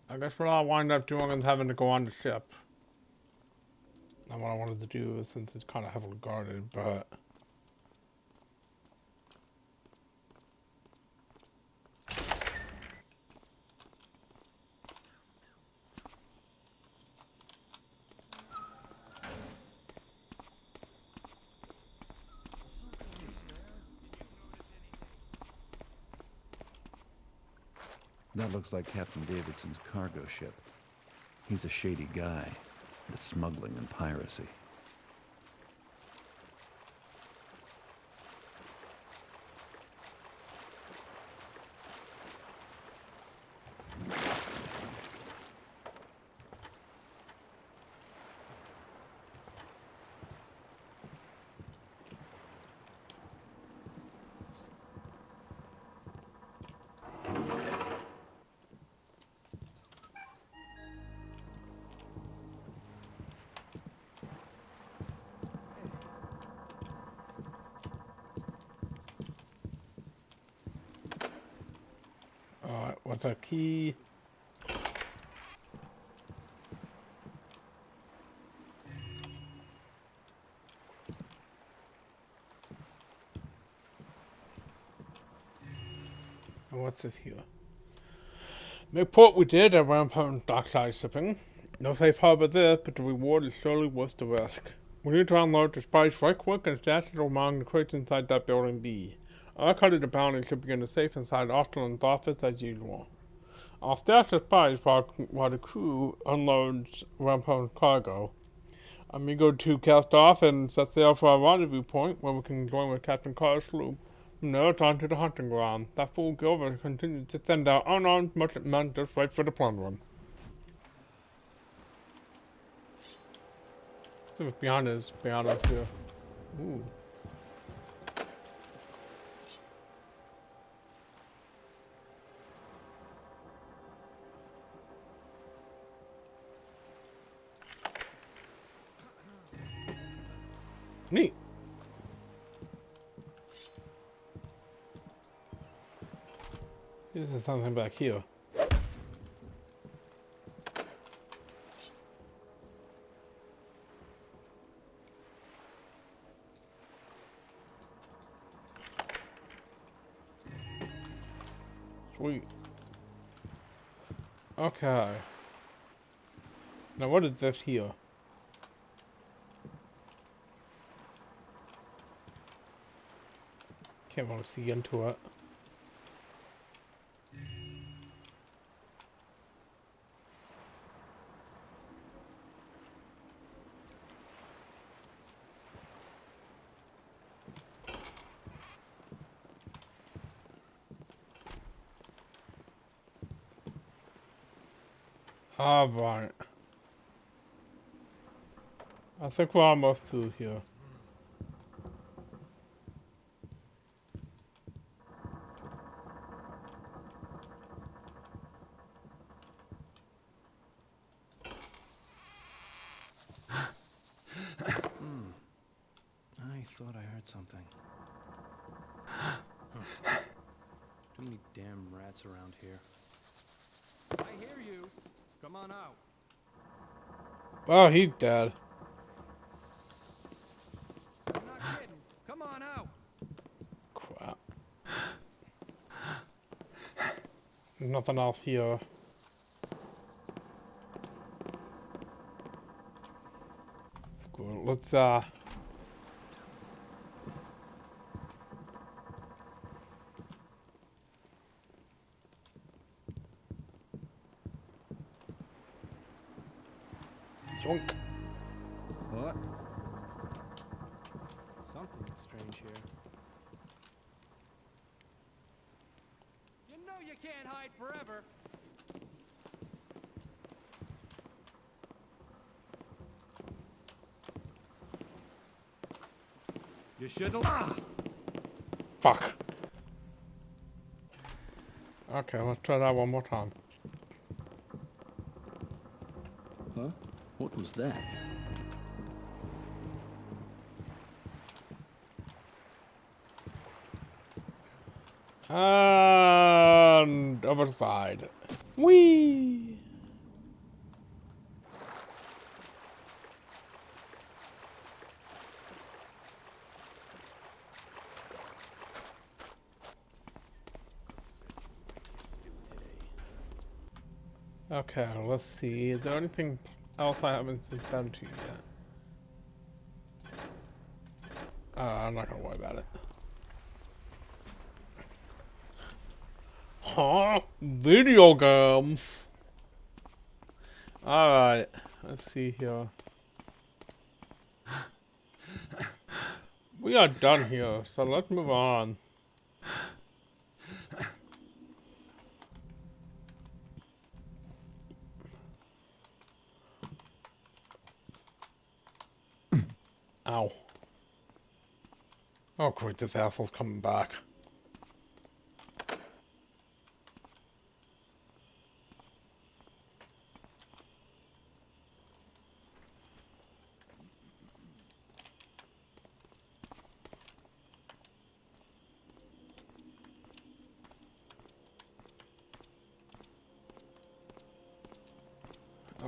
Speaker 1: I guess what I'll wind up doing is having to go on the ship. Not what I wanted to do since it's kind of heavily guarded, but.
Speaker 2: That looks like Captain Davidson's cargo ship. He's a shady guy, into smuggling and piracy.
Speaker 1: What's our key? And what's this here? Report we did at Rampart Dockside Shipping. No safe harbor there, but the reward is surely worth the risk. We need to unload the spice right quick and stash it among the crates inside that building B. Our cut of the bounty should be in the safe inside Austin's office as usual. I'll stash the spice while the crew unloads Rampart's cargo. Amigo 2 cast off and set sail for our rendezvous point where we can join with Captain Carter's sloop. From there, it's on to the hunting ground. That fool Gilbert continues to send out unarmed merchant men just right for the plundering. See what's behind us here. Ooh. Neat. There's something back here. Sweet. Okay. Now what is this here? Can't really see into it. Alright. I think we're almost through here.
Speaker 5: I thought I heard something. Huh. Too many damn rats around here. I hear you. Come on out.
Speaker 1: Oh, he's dead.
Speaker 5: I'm not kidding. Come on out.
Speaker 1: Crap. There's nothing else here. Cool. Let's Yoink.
Speaker 5: What? Something strange here. You know you can't hide forever. You shouldn't.
Speaker 1: Fuck. Okay, let's try that one more time.
Speaker 5: Huh? What was that?
Speaker 1: And other side. Whee! Okay, let's see. Is there anything else I haven't sent down to you yet? I'm not gonna worry about it. Huh? Video games? Alright, let's see here. We are done here, so let's move on. Ow. Oh great, this asshole's coming back.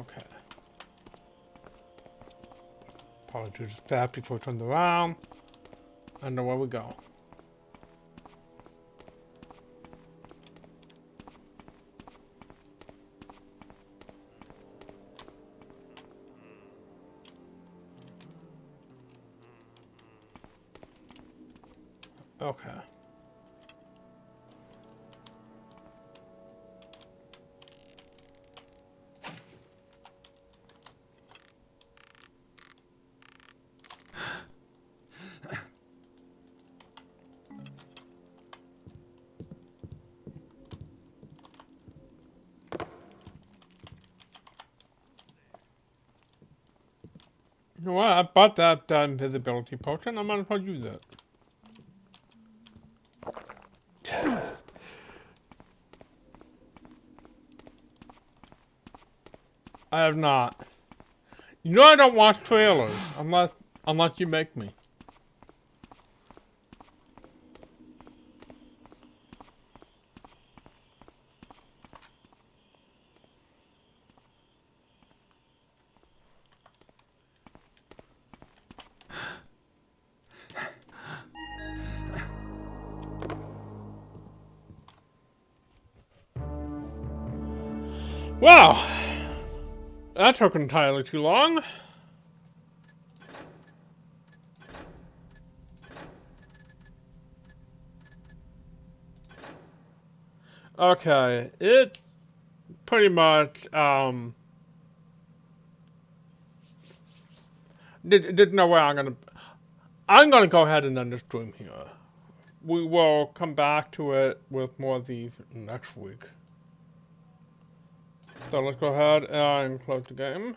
Speaker 1: Okay. Probably do this fast before it turns around. And away we go. Okay. You know what? I bought that invisibility potion. I might as well use it. I have not. You know I don't watch trailers unless you make me. Wow, that took entirely too long. Okay, it pretty much didn't know where I'm gonna go ahead and end the stream here. We will come back to it with more of these next week. So let's go ahead and close the game.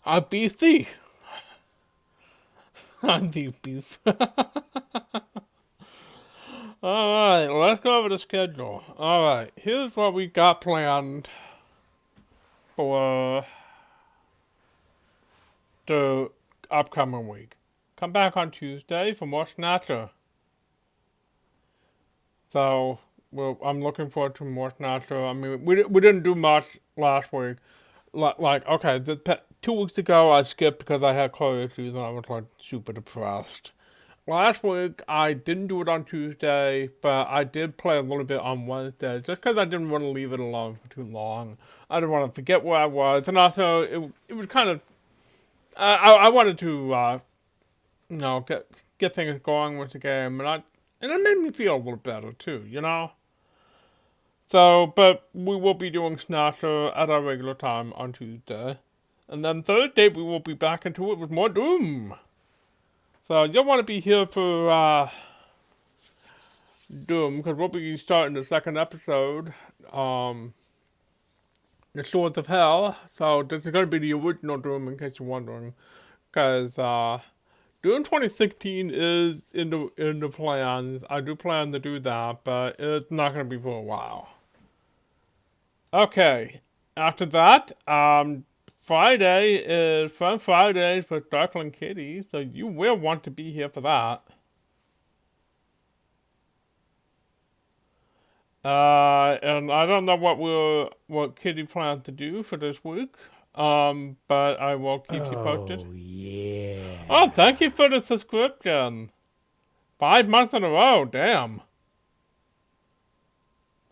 Speaker 1: I'm beefy. I'm beef beef. Alright, let's go over the schedule. Alright, here's what we got planned for the upcoming week. Come back on Tuesday for more Snatcher. So, well, I'm looking forward to more Snatcher. I mean, we didn't do much last week. Like, okay, 2 weeks ago I skipped because I had car issues and I was like super depressed. Last week I didn't do it on Tuesday, but I did play a little bit on Wednesday just because I didn't want to leave it alone for too long. I didn't want to forget where I was, and also it was kind of I wanted to you know, get things going with the game, and it made me feel a little better too, you know. So, but we will be doing Snatcher at our regular time on Tuesday, and then Thursday we will be back into it with more Doom. So you'll want to be here for Doom, because we'll be starting the second episode, The Swords of Hell. So this is going to be the original Doom, in case you're wondering, because Doom 2016 is in the plans. I do plan to do that, but it's not going to be for a while. Okay, after that, Friday is Fun Fridays with Darkling Kitty, so you will want to be here for that. And I don't know what Kitty plans to do for this week, but I will keep you posted.
Speaker 3: Oh, yeah.
Speaker 1: Oh, thank you for the subscription. 5 months in a row, damn.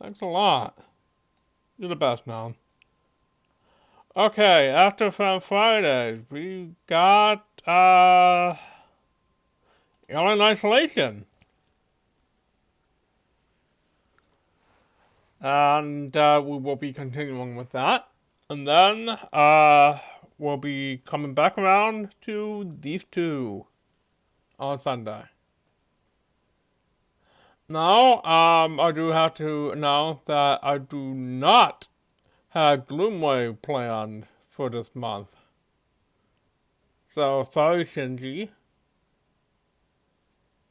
Speaker 1: Thanks a lot. You're the best, man. Okay, after Fun Fridays, we got, Alien Isolation. And, we will be continuing with that. And then, we'll be coming back around to these two on Sunday. Now, I do have to announce that I do not have Gloomwave planned for this month. So, sorry, Shinji.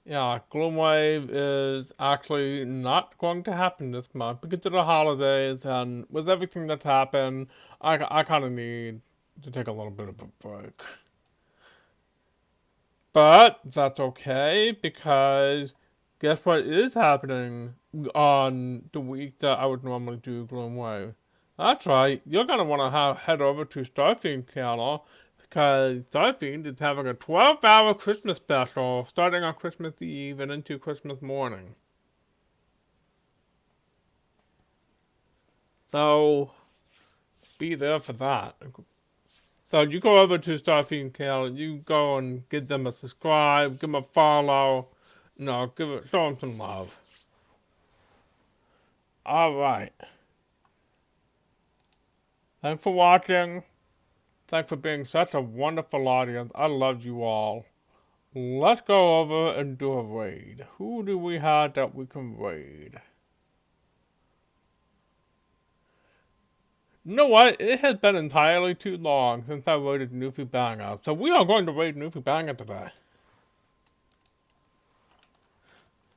Speaker 1: Yeah, Gloomwave is actually not going to happen this month because of the holidays, and with everything that's happened, I kind of need to take a little bit of a break. But that's okay, because guess what is happening on the week that I would normally do Gloomwave? That's right, you're going to want to head over to Starfiend channel, because Starfiend is having a 12-hour Christmas special starting on Christmas Eve and into Christmas morning. So, be there for that. So you go over to Starfiend channel, you go and give them a subscribe, give them a follow, show them some love. Alright. Thanks for watching. Thanks for being such a wonderful audience. I love you all. Let's go over and do a raid. Who do we have that we can raid? You know what? It has been entirely too long since I raided Newfie Banger. So we are going to raid Newfie Banger today.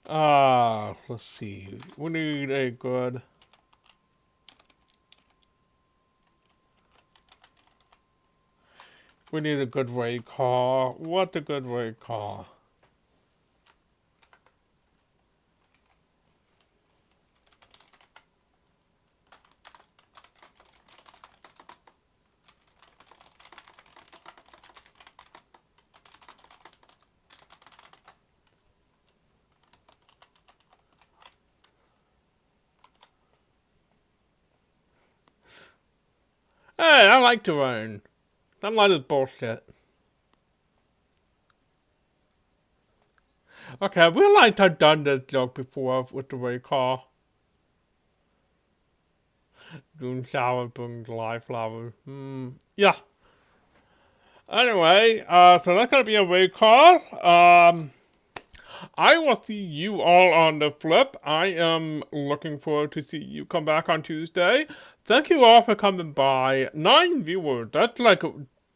Speaker 1: Let's see. We need a good... We need a good raid call. What's a good raid call? Hey, I like terrain. That line is bullshit. Okay, we like to have done this joke before with the raid call. Doom shower brings life flower. Yeah. Anyway, so that's gonna be a raid call. I will see you all on the flip. I am looking forward to see you come back on Tuesday. Thank you all for coming by. 9 viewers.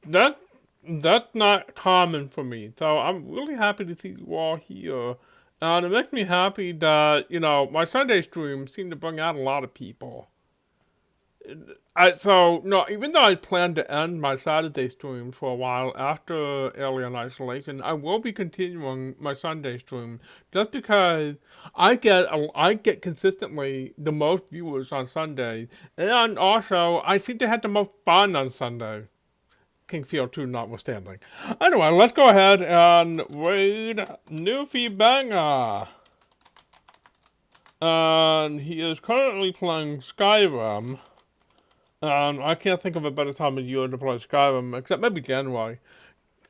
Speaker 1: That's not common for me. So I'm really happy to see you all here. And it makes me happy that, my Sunday streams seem to bring out a lot of people. Even though I plan to end my Saturday stream for a while after Alien Isolation, I will be continuing my Sunday stream just because I get consistently the most viewers on Sunday, and also I seem to have the most fun on Sunday. King Field 2 notwithstanding. Anyway, let's go ahead and raid Newfie Banger. And he is currently playing Skyrim. I can't think of a better time of year to play Skyrim, except maybe January.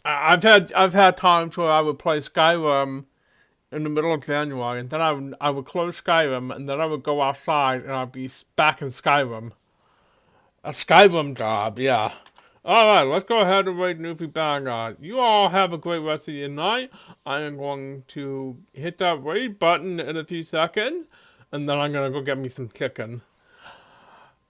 Speaker 1: I've had times where I would play Skyrim in the middle of January, and then I would close Skyrim, and then I would go outside, and I'd be back in Skyrim. A Skyrim job, yeah. Alright, let's go ahead and raid Newfie Banger. You all have a great rest of your night. I am going to hit that raid button in a few seconds, and then I'm going to go get me some chicken.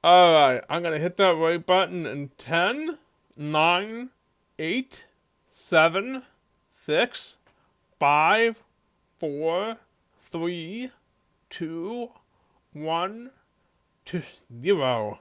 Speaker 1: Alright, I'm going to hit that raid button in 10, 9, 8, 7, 6, 5, 4, 3, 2, 1, 0.